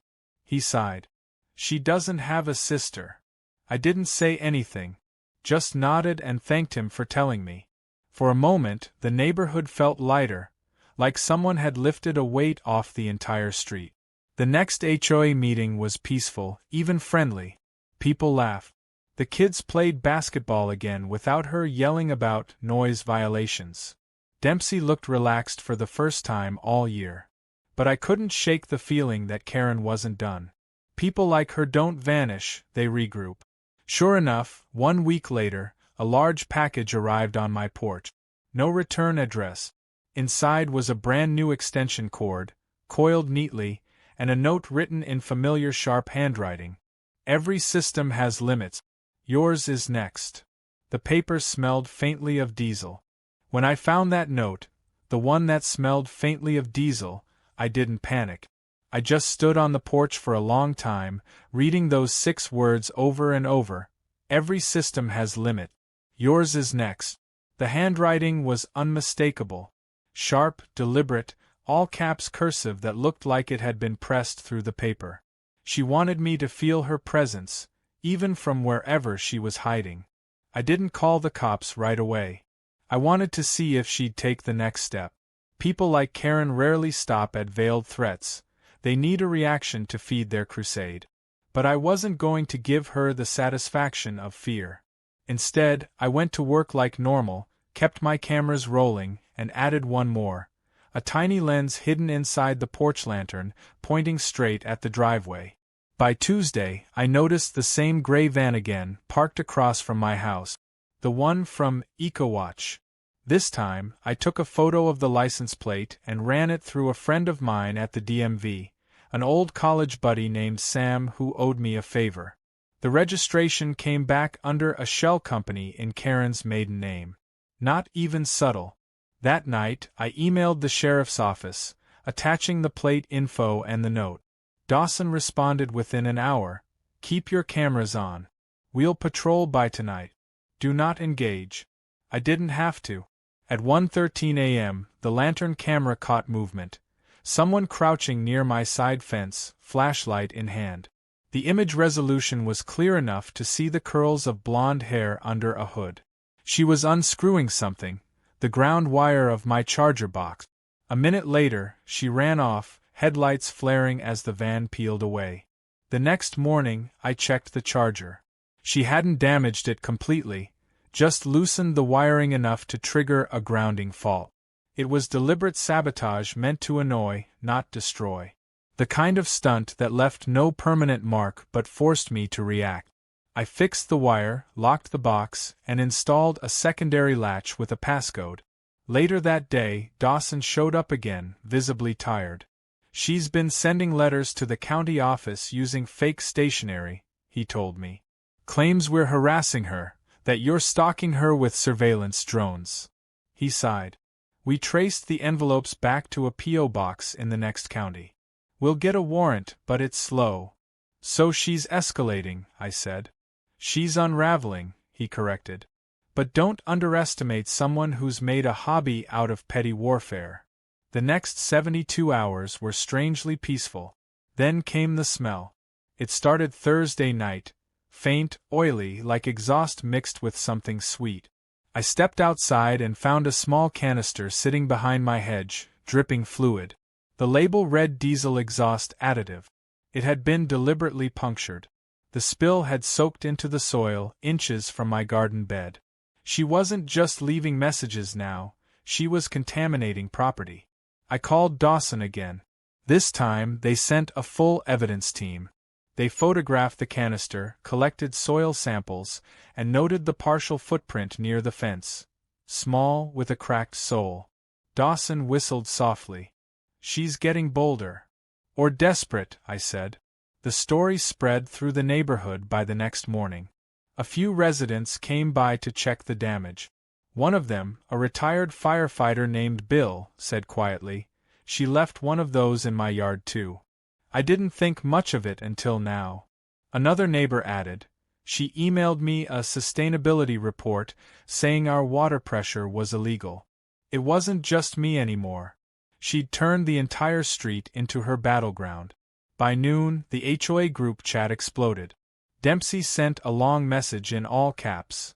He sighed. She doesn't have a sister. I didn't say anything. Just nodded and thanked him for telling me. For a moment, the neighborhood felt lighter, like someone had lifted a weight off the entire street. The next HOA meeting was peaceful, even friendly. People laughed. The kids played basketball again without her yelling about noise violations. Dempsey looked relaxed for the first time all year. But I couldn't shake the feeling that Karen wasn't done. People like her don't vanish, they regroup. Sure enough, 1 week later, a large package arrived on my porch. No return address. Inside was a brand new extension cord, coiled neatly, and a note written in familiar sharp handwriting. Every system has limits. Yours is next. The paper smelled faintly of diesel. When I found that note, the one that smelled faintly of diesel, I didn't panic. I just stood on the porch for a long time, reading those 6 words over and over. Every system has limit. Yours is next. The handwriting was unmistakable. Sharp, deliberate, all caps cursive that looked like it had been pressed through the paper. She wanted me to feel her presence, even from wherever she was hiding. I didn't call the cops right away. I wanted to see if she'd take the next step. People like Karen rarely stop at veiled threats. They need a reaction to feed their crusade. But I wasn't going to give her the satisfaction of fear. Instead, I went to work like normal, kept my cameras rolling, and added one more. A tiny lens hidden inside the porch lantern, pointing straight at the driveway. By Tuesday, I noticed the same gray van again, parked across from my house. The one from EcoWatch. This time, I took a photo of the license plate and ran it through a friend of mine at the DMV, an old college buddy named Sam who owed me a favor. The registration came back under a shell company in Karen's maiden name. Not even subtle. That night, I emailed the sheriff's office, attaching the plate info and the note. Dawson responded within an hour. Keep your cameras on. We'll patrol by tonight. Do not engage. I didn't have to. At 1:13 a.m., the lantern camera caught movement. Someone crouching near my side fence, flashlight in hand. The image resolution was clear enough to see the curls of blonde hair under a hood. She was unscrewing something, the ground wire of my charger box. A minute later, she ran off, headlights flaring as the van peeled away. The next morning, I checked the charger. She hadn't damaged it completely, just loosened the wiring enough to trigger a grounding fault. It was deliberate sabotage meant to annoy, not destroy. The kind of stunt that left no permanent mark but forced me to react. I fixed the wire, locked the box, and installed a secondary latch with a passcode. Later that day, Dawson showed up again, visibly tired. She's been sending letters to the county office using fake stationery, he told me. Claims we're harassing her, that you're stalking her with surveillance drones. He sighed. We traced the envelopes back to a P.O. box in the next county. We'll get a warrant, but it's slow. So she's escalating, I said. She's unraveling, he corrected. But don't underestimate someone who's made a hobby out of petty warfare. The next 72 hours were strangely peaceful. Then came the smell. It started Thursday night, faint, oily, like exhaust mixed with something sweet. I stepped outside and found a small canister sitting behind my hedge, dripping fluid. The label read diesel exhaust additive. It had been deliberately punctured. The spill had soaked into the soil, inches from my garden bed. She wasn't just leaving messages now, she was contaminating property. I called Dawson again. This time, they sent a full evidence team. They photographed the canister, collected soil samples, and noted the partial footprint near the fence. Small, with a cracked sole. Dawson whistled softly. She's getting bolder. Or desperate, I said. The story spread through the neighborhood by the next morning. A few residents came by to check the damage. One of them, a retired firefighter named Bill, said quietly, "She left one of those in my yard too. I didn't think much of it until now." Another neighbor added, "She emailed me a sustainability report saying our water pressure was illegal. It wasn't just me anymore. She'd turned the entire street into her battleground." By noon, the HOA group chat exploded. Dempsey sent a long message in all caps.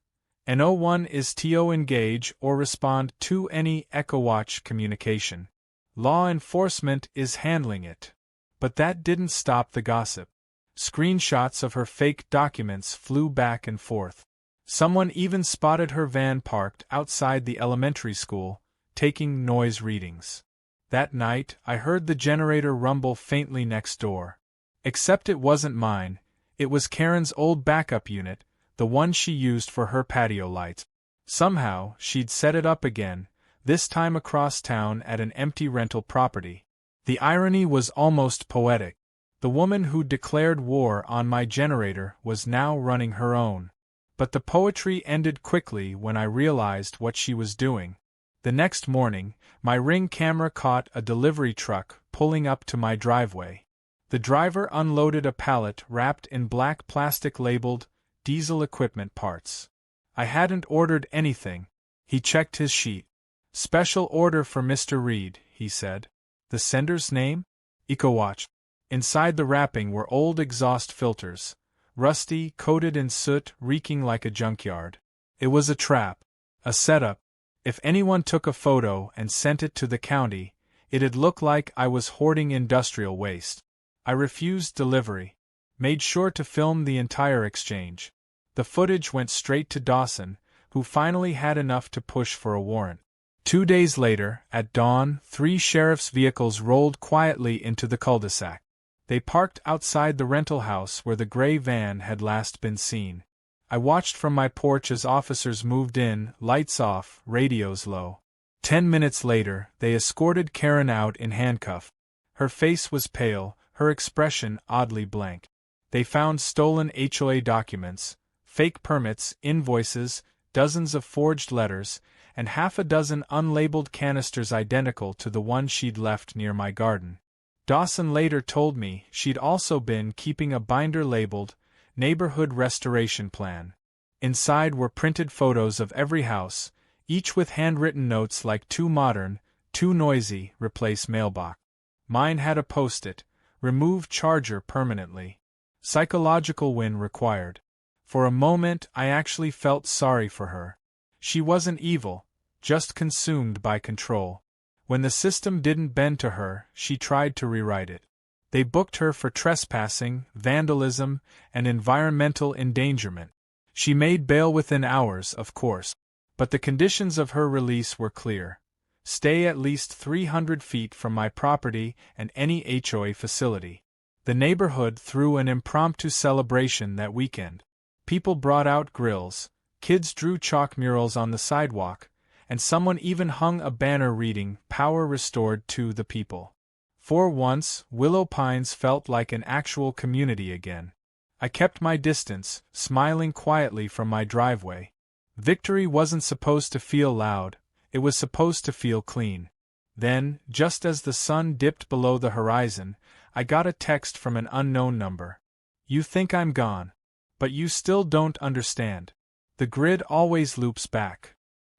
"No1 is to engage or respond to any EchoWatch communication. Law enforcement is handling it." But that didn't stop the gossip. Screenshots of her fake documents flew back and forth. Someone even spotted her van parked outside the elementary school, taking noise readings. That night, I heard the generator rumble faintly next door. Except it wasn't mine, it was Karen's old backup unit, the one she used for her patio lights. Somehow, she'd set it up again, this time across town at an empty rental property. The irony was almost poetic. The woman who declared war on my generator was now running her own. But the poetry ended quickly when I realized what she was doing. The next morning, my Ring camera caught a delivery truck pulling up to my driveway. The driver unloaded a pallet wrapped in black plastic labeled diesel equipment parts. I hadn't ordered anything. He checked his sheet. "Special order for Mr. Reed," he said. "The sender's name?" "EchoWatch." Inside the wrapping were old exhaust filters, rusty, coated in soot, reeking like a junkyard. It was a trap. A setup. If anyone took a photo and sent it to the county, it'd look like I was hoarding industrial waste. I refused delivery. Made sure to film the entire exchange. The footage went straight to Dawson, who finally had enough to push for a warrant. 2 days later, at dawn, 3 sheriff's vehicles rolled quietly into the cul-de-sac. They parked outside the rental house where the gray van had last been seen. I watched from my porch as officers moved in, lights off, radios low. 10 minutes later, they escorted Karen out in handcuffs. Her face was pale, her expression oddly blank. They found stolen HOA documents, fake permits, invoices, dozens of forged letters, and half a dozen unlabeled canisters identical to the one she'd left near my garden. Dawson later told me she'd also been keeping a binder labeled Neighborhood Restoration Plan. Inside were printed photos of every house, each with handwritten notes like "too modern, too noisy, replace mailbox." Mine had a post-it, "remove charger permanently. Psychological win required." For a moment I actually felt sorry for her. She wasn't evil, just consumed by control. When the system didn't bend to her, she tried to rewrite it. They booked her for trespassing, vandalism, and environmental endangerment. She made bail within hours, of course. But the conditions of her release were clear. Stay at least 300 feet from my property and any HOA facility. The neighborhood threw an impromptu celebration that weekend. People brought out grills, kids drew chalk murals on the sidewalk, and someone even hung a banner reading, "Power restored to the people." For once, Willow Pines felt like an actual community again. I kept my distance, smiling quietly from my driveway. Victory wasn't supposed to feel loud, it was supposed to feel clean. Then, just as the sun dipped below the horizon, I got a text from an unknown number. "You think I'm gone. But you still don't understand. The grid always loops back."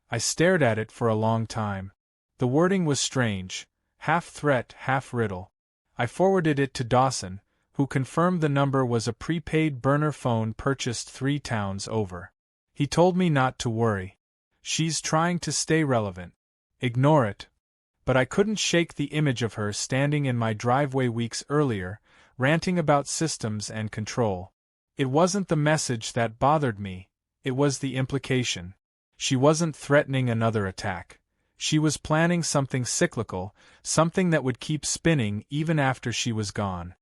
I stared at it for a long time. The wording was strange, half threat, half riddle. I forwarded it to Dawson, who confirmed the number was a prepaid burner phone purchased 3 towns over. He told me not to worry. She's trying to stay relevant. Ignore it. But I couldn't shake the image of her standing in my driveway weeks earlier, ranting about systems and control. It wasn't the message that bothered me, it was the implication. She wasn't threatening another attack. She was planning something cyclical, something that would keep spinning even after she was gone.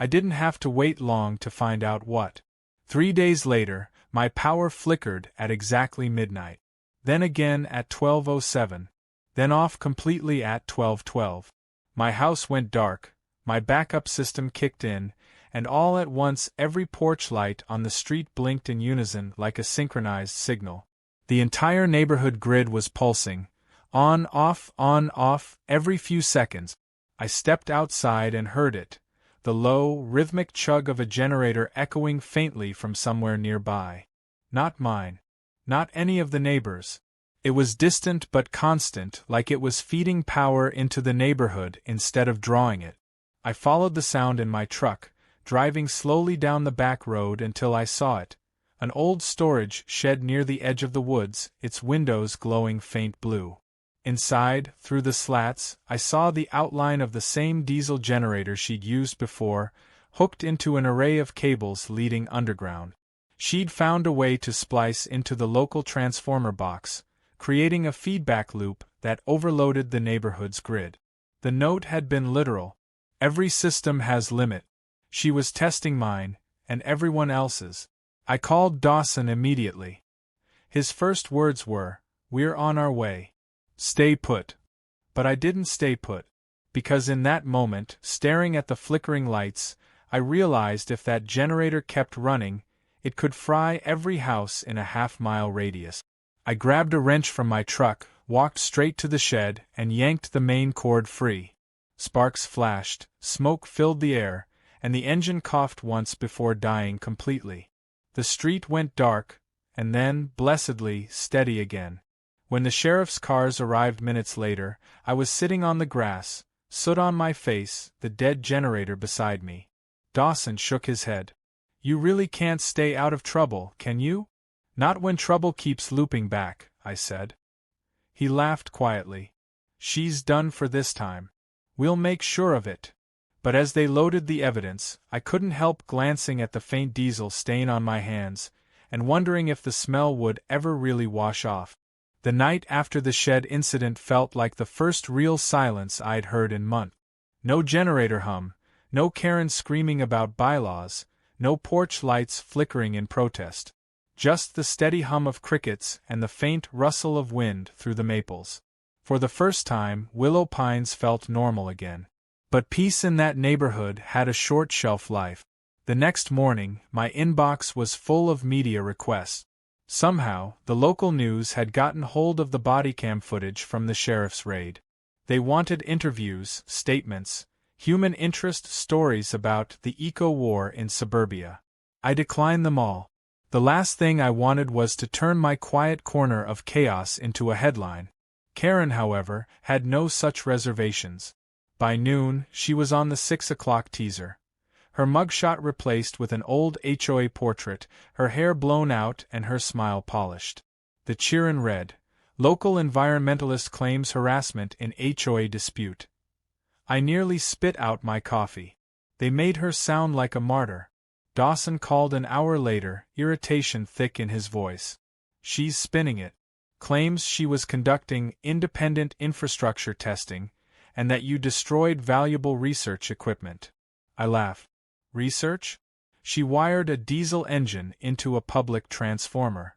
I didn't have to wait long to find out what. 3 days later, my power flickered at exactly midnight. Then again at 12:07. Then off completely at 12:12. My house went dark, my backup system kicked in, and all at once every porch light on the street blinked in unison like a synchronized signal. The entire neighborhood grid was pulsing, on, off, every few seconds. I stepped outside and heard it, the low, rhythmic chug of a generator echoing faintly from somewhere nearby. Not mine. Not any of the neighbors. It was distant but constant, like it was feeding power into the neighborhood instead of drawing it. I followed the sound in my truck, driving slowly down the back road until I saw it, an old storage shed near the edge of the woods, its windows glowing faint blue. Inside, through the slats, I saw the outline of the same diesel generator she'd used before, hooked into an array of cables leading underground. She'd found a way to splice into the local transformer box, creating a feedback loop that overloaded the neighborhood's grid. The note had been literal. Every system has limit. She was testing mine, and everyone else's. I called Dawson immediately. His first words were, "We're on our way. Stay put." But I didn't stay put. Because in that moment, staring at the flickering lights, I realized if that generator kept running, it could fry every house in a half-mile radius. I grabbed a wrench from my truck, walked straight to the shed, and yanked the main cord free. Sparks flashed, smoke filled the air, and the engine coughed once before dying completely. The street went dark, and then, blessedly, steady again. When the sheriff's cars arrived minutes later, I was sitting on the grass, soot on my face, the dead generator beside me. Dawson shook his head. "You really can't stay out of trouble, can you?" "Not when trouble keeps looping back," I said. He laughed quietly. "She's done for this time. We'll make sure of it." But as they loaded the evidence, I couldn't help glancing at the faint diesel stain on my hands, and wondering if the smell would ever really wash off. The night after the shed incident felt like the first real silence I'd heard in months. No generator hum, no Karen screaming about bylaws, no porch lights flickering in protest. Just the steady hum of crickets and the faint rustle of wind through the maples. For the first time, Willow Pines felt normal again. But peace in that neighborhood had a short shelf life. The next morning, my inbox was full of media requests. Somehow, the local news had gotten hold of the bodycam footage from the sheriff's raid. They wanted interviews, statements, human interest stories about the eco-war in suburbia. I declined them all. The last thing I wanted was to turn my quiet corner of chaos into a headline. Karen, however, had no such reservations. By noon, she was on the 6 o'clock teaser. Her mugshot replaced with an old HOA portrait, her hair blown out and her smile polished. The cheerin' read, "Local environmentalist claims harassment in HOA dispute." I nearly spit out my coffee. They made her sound like a martyr. Dawson called an hour later, irritation thick in his voice. "She's spinning it. Claims she was conducting independent infrastructure testing, and that you destroyed valuable research equipment." I laughed. "Research?" "She wired a diesel engine into a public transformer."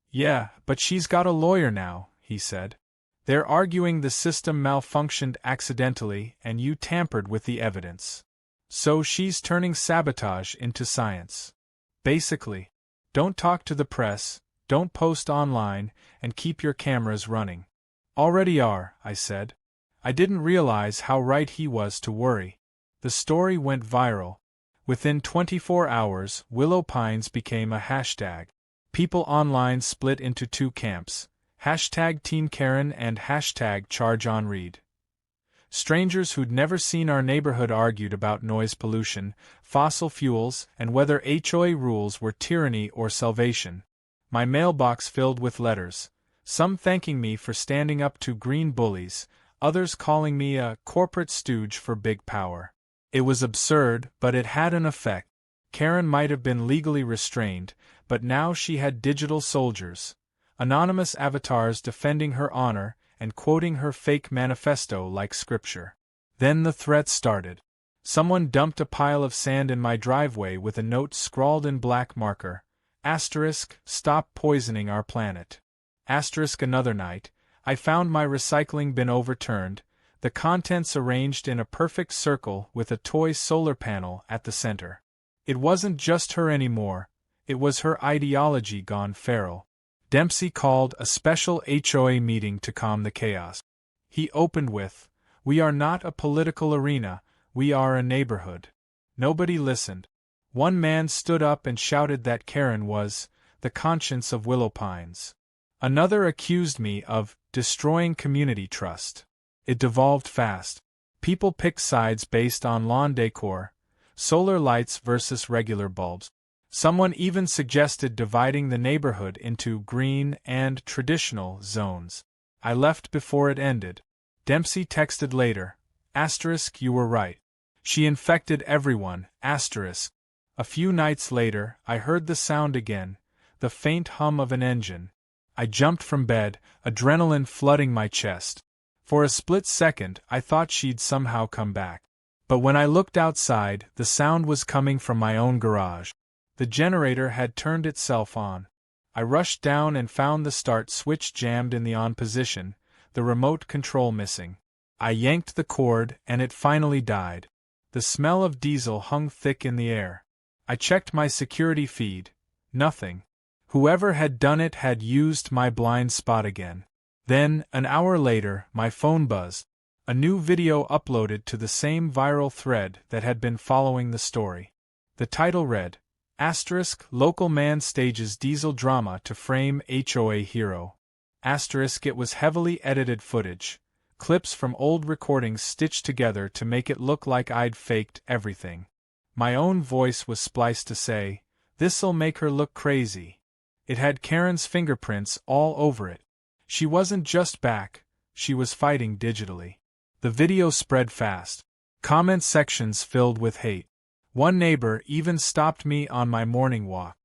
"Yeah, but she's got a lawyer now," he said. "They're arguing the system malfunctioned accidentally and you tampered with the evidence. So she's turning sabotage into science. Basically. Don't talk to the press, don't post online, and keep your cameras running." "Already are," I said. I didn't realize how right he was to worry. The story went viral. Within 24 hours, Willow Pines became a hashtag. People online split into two camps, hashtag Team Karen and hashtag Charge on Reed. Strangers who'd never seen our neighborhood argued about noise pollution, fossil fuels, and whether HOA rules were tyranny or salvation. My mailbox filled with letters, some thanking me for standing up to green bullies, others calling me a corporate stooge for big power. It was absurd, but it had an effect. Karen might have been legally restrained, but now she had digital soldiers, anonymous avatars defending her honor and quoting her fake manifesto like scripture. Then the threats started. Someone dumped a pile of sand in my driveway with a note scrawled in black marker. Asterisk, stop poisoning our planet. Asterisk, another night, I found my recycling bin overturned, the contents arranged in a perfect circle with a toy solar panel at the center. It wasn't just her anymore, it was her ideology gone feral. Dempsey called a special HOA meeting to calm the chaos. He opened with, "We are not a political arena, we are a neighborhood." Nobody listened. One man stood up and shouted that Karen was the conscience of Willow Pines. Another accused me of destroying community trust. It devolved fast. People picked sides based on lawn decor, solar lights versus regular bulbs. Someone even suggested dividing the neighborhood into green and traditional zones. I left before it ended. Dempsey texted later, asterisk, you were right. She infected everyone, asterisk. A few nights later, I heard the sound again, the faint hum of an engine. I jumped from bed, adrenaline flooding my chest. For a split second, I thought she'd somehow come back. But when I looked outside, the sound was coming from my own garage. The generator had turned itself on. I rushed down and found the start switch jammed in the on position, the remote control missing. I yanked the cord, and it finally died. The smell of diesel hung thick in the air. I checked my security feed. Nothing. Whoever had done it had used my blind spot again. Then, an hour later, my phone buzzed. A new video uploaded to the same viral thread that had been following the story. The title read, asterisk, local man stages diesel drama to frame HOA hero. Asterisk, it was heavily edited footage, clips from old recordings stitched together to make it look like I'd faked everything. My own voice was spliced to say, this'll make her look crazy. It had Karen's fingerprints all over it. She wasn't just back, she was fighting digitally. The video spread fast. Comment sections filled with hate. One neighbor even stopped me on my morning walk.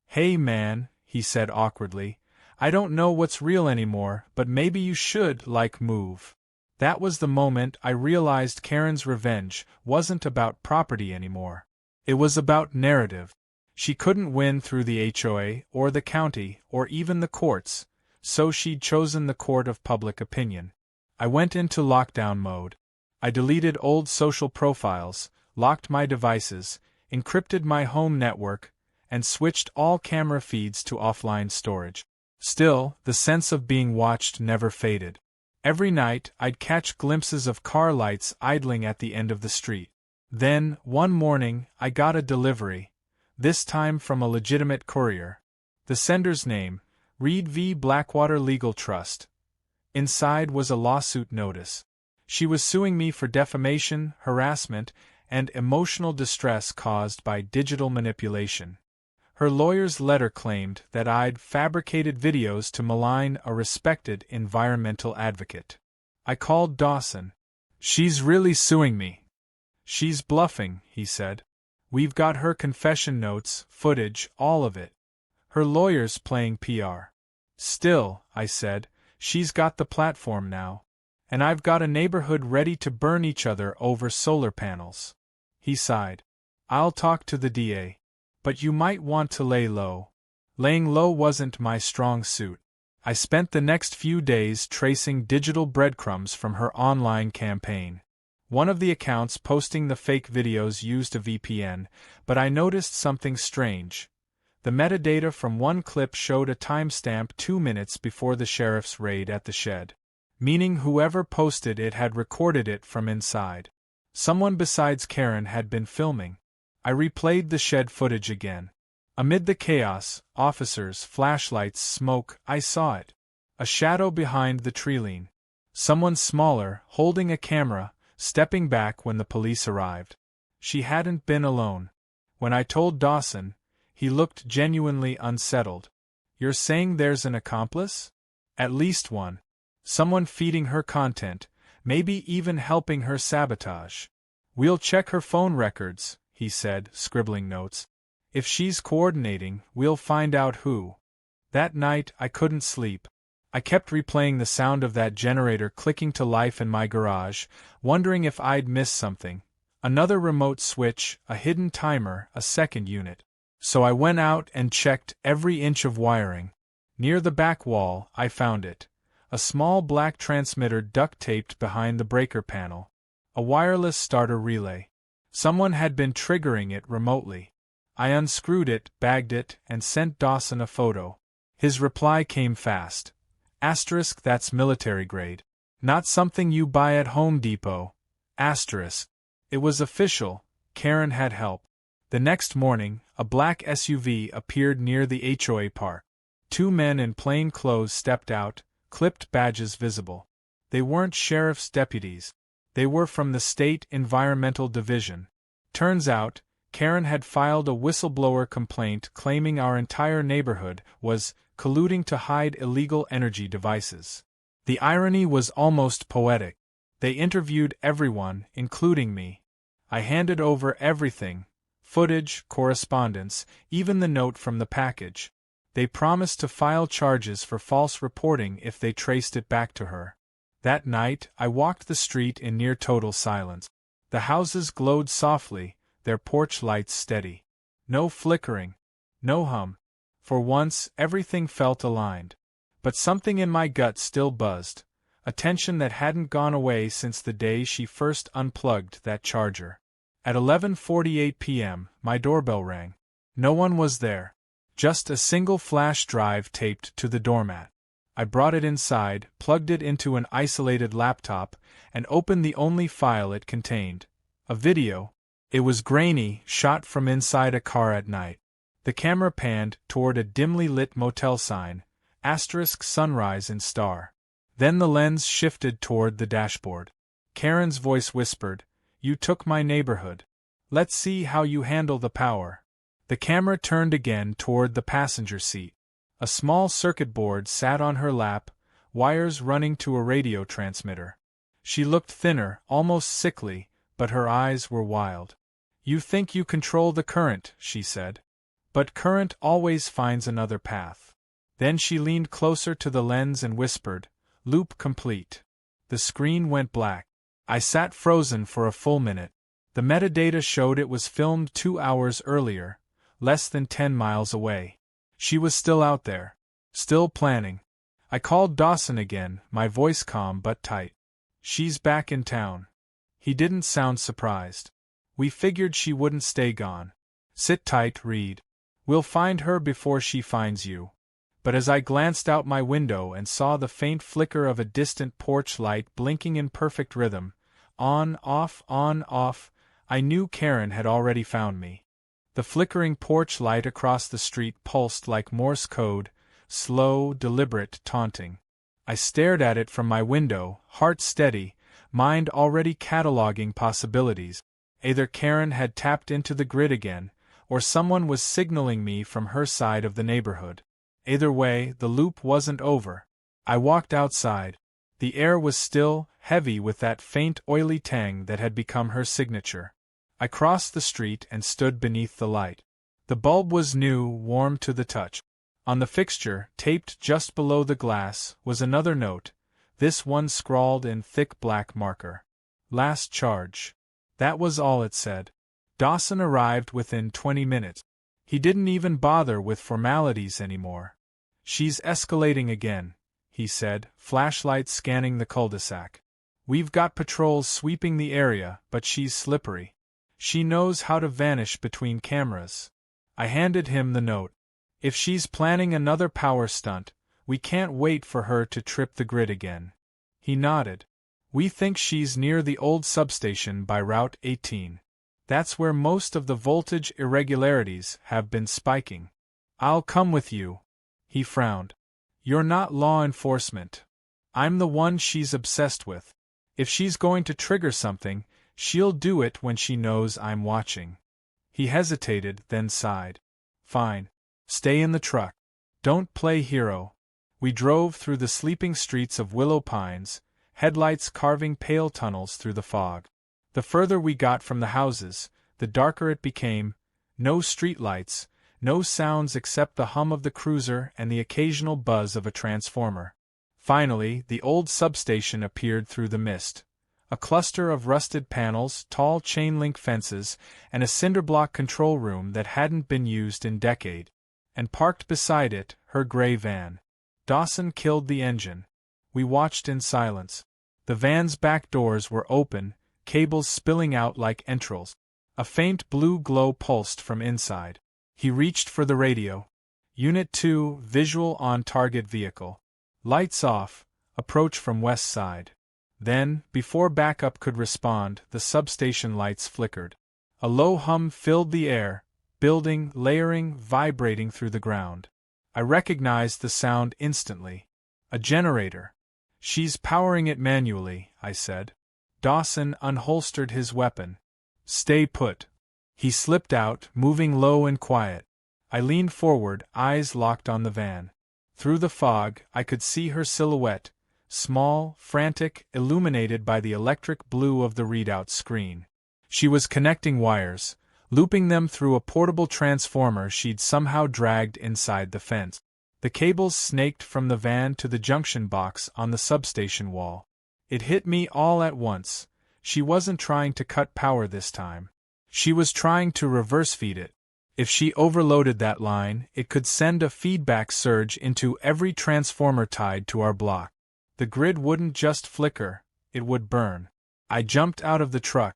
Hey man, he said awkwardly, I don't know what's real anymore, but maybe you should, move. That was the moment I realized Karen's revenge wasn't about property anymore. It was about narrative. She couldn't win through the HOA, or the county, or even the courts, so she'd chosen the court of public opinion. I went into lockdown mode. I deleted old social profiles, locked my devices, encrypted my home network, and switched all camera feeds to offline storage. Still, the sense of being watched never faded. Every night, I'd catch glimpses of car lights idling at the end of the street. Then, one morning, I got a delivery, this time from a legitimate courier. The sender's name, Reed v. Blackwater Legal Trust. Inside was a lawsuit notice. She was suing me for defamation, harassment, and emotional distress caused by digital manipulation. Her lawyer's letter claimed that I'd fabricated videos to malign a respected environmental advocate. I called Dawson. She's really suing me. She's bluffing, he said. We've got her confession notes, footage, all of it. Her lawyer's playing PR. Still, I said, she's got the platform now. And I've got a neighborhood ready to burn each other over solar panels. He sighed. I'll talk to the DA. But you might want to lay low. Laying low wasn't my strong suit. I spent the next few days tracing digital breadcrumbs from her online campaign. One of the accounts posting the fake videos used a VPN, but I noticed something strange. The metadata from one clip showed a timestamp 2 minutes before the sheriff's raid at the shed, meaning whoever posted it had recorded it from inside. Someone besides Karen had been filming. I replayed the shed footage again. Amid the chaos, officers, flashlights, smoke, I saw it. A shadow behind the treeline. Someone smaller, holding a camera, stepping back when the police arrived. She hadn't been alone. When I told Dawson, he looked genuinely unsettled. You're saying there's an accomplice? At least one. Someone feeding her content, maybe even helping her sabotage. We'll check her phone records, he said, scribbling notes. If she's coordinating, we'll find out who. That night, I couldn't sleep. I kept replaying the sound of that generator clicking to life in my garage, wondering if I'd missed something. Another remote switch, a hidden timer, a second unit. So I went out and checked every inch of wiring. Near the back wall, I found it. A small black transmitter duct-taped behind the breaker panel. A wireless starter relay. Someone had been triggering it remotely. I unscrewed it, bagged it, and sent Dawson a photo. His reply came fast. Asterisk, that's military grade. Not something you buy at Home Depot. Asterisk. It was official. Karen had help. The next morning, a black SUV appeared near the HOA park. 2 men in plain clothes stepped out, clipped badges visible. They weren't sheriff's deputies. They were from the State Environmental Division. Turns out, Karen had filed a whistleblower complaint claiming our entire neighborhood was colluding to hide illegal energy devices. The irony was almost poetic. They interviewed everyone, including me. I handed over everything, footage, correspondence, even the note from the package. They promised to file charges for false reporting if they traced it back to her. That night, I walked the street in near total silence. The houses glowed softly, their porch lights steady. No flickering. No hum. For once, everything felt aligned. But something in my gut still buzzed. A tension that hadn't gone away since the day she first unplugged that charger. At 11:48 p.m., my doorbell rang. No one was there. Just a single flash drive taped to the doormat. I brought it inside, plugged it into an isolated laptop, and opened the only file it contained. A video. It was grainy, shot from inside a car at night. The camera panned toward a dimly lit motel sign, asterisk sunrise in star. Then the lens shifted toward the dashboard. Karen's voice whispered, "You took my neighborhood. Let's see how you handle the power." The camera turned again toward the passenger seat. A small circuit board sat on her lap, wires running to a radio transmitter. She looked thinner, almost sickly, but her eyes were wild. "You think you control the current," she said. "But current always finds another path." Then she leaned closer to the lens and whispered, "Loop complete." The screen went black. I sat frozen for a full minute. The metadata showed it was filmed 2 hours earlier, less than 10 miles away. She was still out there. Still planning. I called Dawson again, my voice calm but tight. "She's back in town." He didn't sound surprised. "We figured she wouldn't stay gone. Sit tight, Reed. We'll find her before she finds you." But as I glanced out my window and saw the faint flicker of a distant porch light blinking in perfect rhythm, on, off, I knew Karen had already found me. The flickering porch light across the street pulsed like Morse code, slow, deliberate, taunting. I stared at it from my window, heart steady, mind already cataloging possibilities. Either Karen had tapped into the grid again, or someone was signaling me from her side of the neighborhood. Either way, the loop wasn't over. I walked outside. The air was still, heavy with that faint oily tang that had become her signature. I crossed the street and stood beneath the light. The bulb was new, warm to the touch. On the fixture, taped just below the glass, was another note, this one scrawled in thick black marker. "Last charge." That was all it said. Dawson arrived within 20 minutes. He didn't even bother with formalities anymore. "She's escalating again," he said, flashlight scanning the cul-de-sac. "We've got patrols sweeping the area, but she's slippery. She knows how to vanish between cameras." I handed him the note. "If she's planning another power stunt, we can't wait for her to trip the grid again." He nodded. "We think she's near the old substation by Route 18. That's where most of the voltage irregularities have been spiking." "I'll come with you." He frowned. "You're not law enforcement. I'm the one she's obsessed with. If she's going to trigger something, she'll do it when she knows I'm watching." He hesitated, then sighed. "Fine. Stay in the truck. Don't play hero." We drove through the sleeping streets of willow pines, headlights carving pale tunnels through the fog. The further we got from the houses, the darker it became. No streetlights, no sounds except the hum of the cruiser and the occasional buzz of a transformer. Finally, the old substation appeared through the mist. A cluster of rusted panels, tall chain-link fences, and a cinderblock control room that hadn't been used in decades. And parked beside it, her gray van. Dawson killed the engine. We watched in silence. The van's back doors were open, cables spilling out like entrails. A faint blue glow pulsed from inside. He reached for the radio. Unit 2, visual on target vehicle. Lights off, approach from west side. Then, before backup could respond, the substation lights flickered. A low hum filled the air, building, layering, vibrating through the ground. I recognized the sound instantly. A generator. She's powering it manually, I said. Dawson unholstered his weapon. Stay put. He slipped out, moving low and quiet. I leaned forward, eyes locked on the van. Through the fog, I could see her silhouette, small, frantic, illuminated by the electric blue of the readout screen. She was connecting wires, looping them through a portable transformer she'd somehow dragged inside the fence. The cables snaked from the van to the junction box on the substation wall. It hit me all at once. She wasn't trying to cut power this time. She was trying to reverse feed it. If she overloaded that line, it could send a feedback surge into every transformer tied to our block. The grid wouldn't just flicker, it would burn. I jumped out of the truck.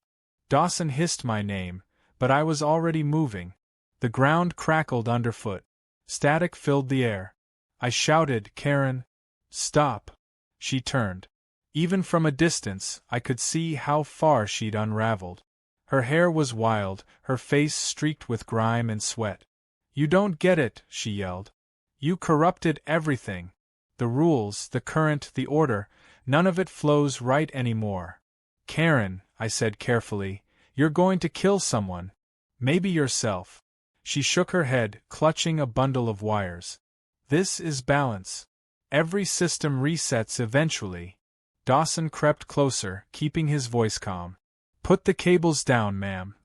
Dawson hissed my name, but I was already moving. The ground crackled underfoot. Static filled the air. I shouted, "Karen, stop!" She turned. Even from a distance, I could see how far she'd unraveled. Her hair was wild, her face streaked with grime and sweat. "You don't get it," she yelled. "You corrupted everything. The rules, the current, the order, none of it flows right anymore." "Karen," I said carefully, "you're going to kill someone. Maybe yourself." She shook her head, clutching a bundle of wires. "This is balance. Every system resets eventually." Dawson crept closer, keeping his voice calm. "Put the cables down, ma'am."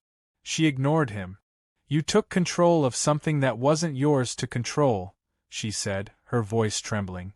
She ignored him. "You took control of something that wasn't yours to control," she said, her voice trembling.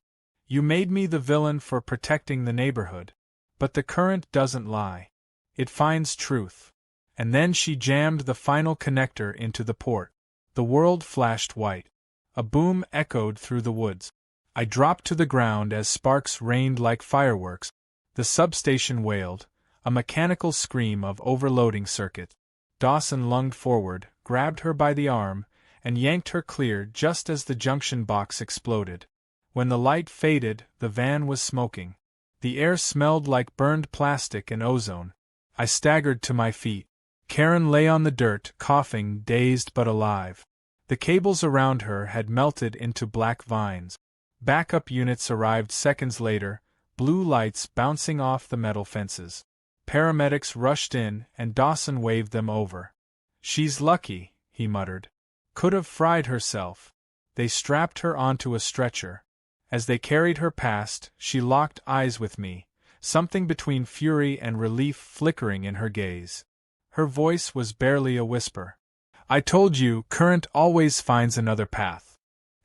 "You made me the villain for protecting the neighborhood. But the current doesn't lie. It finds truth." And then she jammed the final connector into the port. The world flashed white. A boom echoed through the woods. I dropped to the ground as sparks rained like fireworks. The substation wailed, a mechanical scream of overloading circuits. Dawson lunged forward, grabbed her by the arm, and yanked her clear just as the junction box exploded. When the light faded, the van was smoking. The air smelled like burned plastic and ozone. I staggered to my feet. Karen lay on the dirt, coughing, dazed but alive. The cables around her had melted into black vines. Backup units arrived seconds later, blue lights bouncing off the metal fences. Paramedics rushed in, and Dawson waved them over. "She's lucky," he muttered. "Could have fried herself." They strapped her onto a stretcher. As they carried her past, she locked eyes with me, something between fury and relief flickering in her gaze. Her voice was barely a whisper. "I told you, current always finds another path."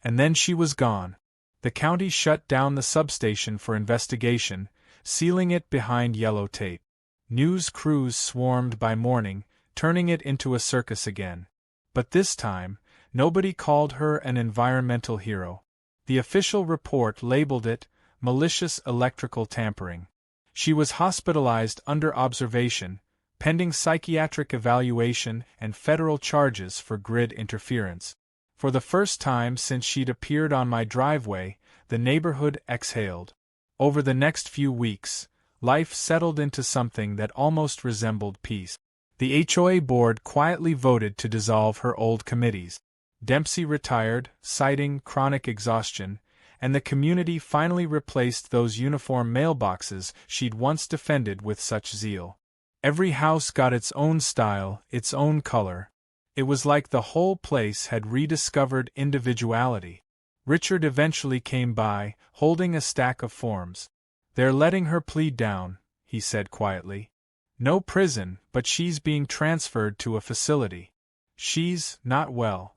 And then she was gone. The county shut down the substation for investigation, sealing it behind yellow tape. News crews swarmed by morning, turning it into a circus again. But this time, nobody called her an environmental hero. The official report labeled it malicious electrical tampering. She was hospitalized under observation, pending psychiatric evaluation and federal charges for grid interference. For the first time since she'd appeared on my driveway, the neighborhood exhaled. Over the next few weeks, life settled into something that almost resembled peace. The HOA board quietly voted to dissolve her old committees. Dempsey retired, citing chronic exhaustion, and the community finally replaced those uniform mailboxes she'd once defended with such zeal. Every house got its own style, its own color. It was like the whole place had rediscovered individuality. Richard eventually came by, holding a stack of forms. "They're letting her plead down," he said quietly. "No prison, but she's being transferred to a facility. She's not well."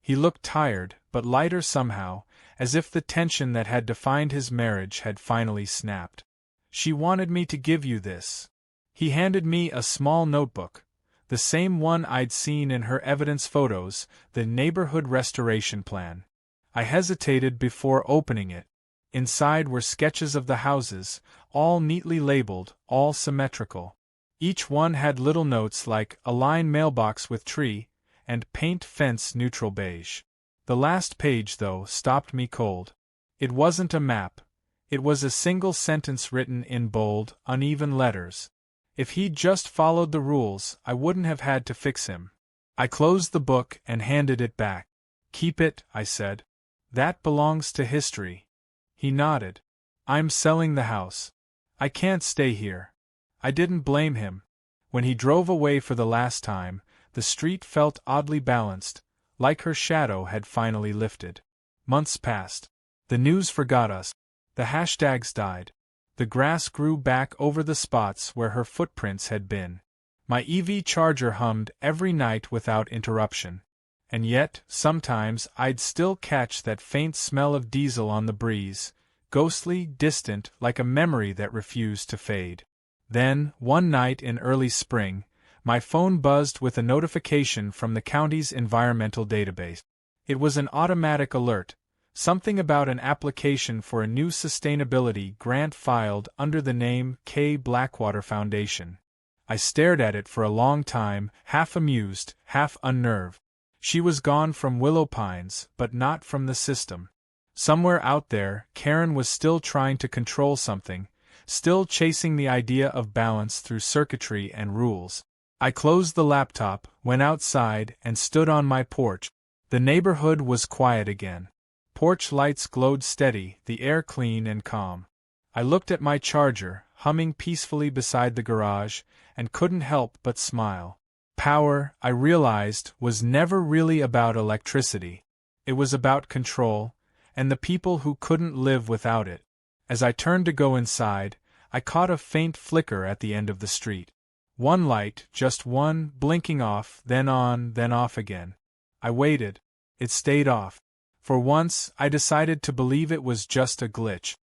He looked tired, but lighter somehow, as if the tension that had defined his marriage had finally snapped. She wanted me to give you this. He handed me a small notebook, the same one I'd seen in her evidence photos, the neighborhood restoration plan. I hesitated before opening it. Inside were sketches of the houses, all neatly labeled, all symmetrical. Each one had little notes like align mailbox with tree and paint fence neutral beige. The last page, though, stopped me cold. It wasn't a map. It was a single sentence written in bold, uneven letters. If he'd just followed the rules, I wouldn't have had to fix him. I closed the book and handed it back. Keep it, I said. That belongs to history. He nodded. I'm selling the house. I can't stay here. I didn't blame him. When he drove away for the last time, the street felt oddly balanced, like her shadow had finally lifted. Months passed. The news forgot us. The hashtags died. The grass grew back over the spots where her footprints had been. My EV charger hummed every night without interruption. And yet, sometimes I'd still catch that faint smell of diesel on the breeze, ghostly, distant, like a memory that refused to fade. Then, one night in early spring, my phone buzzed with a notification from the county's environmental database. It was an automatic alert, something about an application for a new sustainability grant filed under the name K. Blackwater Foundation. I stared at it for a long time, half amused, half unnerved. She was gone from Willow Pines, but not from the system. Somewhere out there, Karen was still trying to control something, still chasing the idea of balance through circuitry and rules. I closed the laptop, went outside, and stood on my porch. The neighborhood was quiet again. Porch lights glowed steady, the air clean and calm. I looked at my charger, humming peacefully beside the garage, and couldn't help but smile. Power, I realized, was never really about electricity. It was about control, and the people who couldn't live without it. As I turned to go inside, I caught a faint flicker at the end of the street. One light, just one, blinking off, then on, then off again. I waited. It stayed off. For once, I decided to believe it was just a glitch.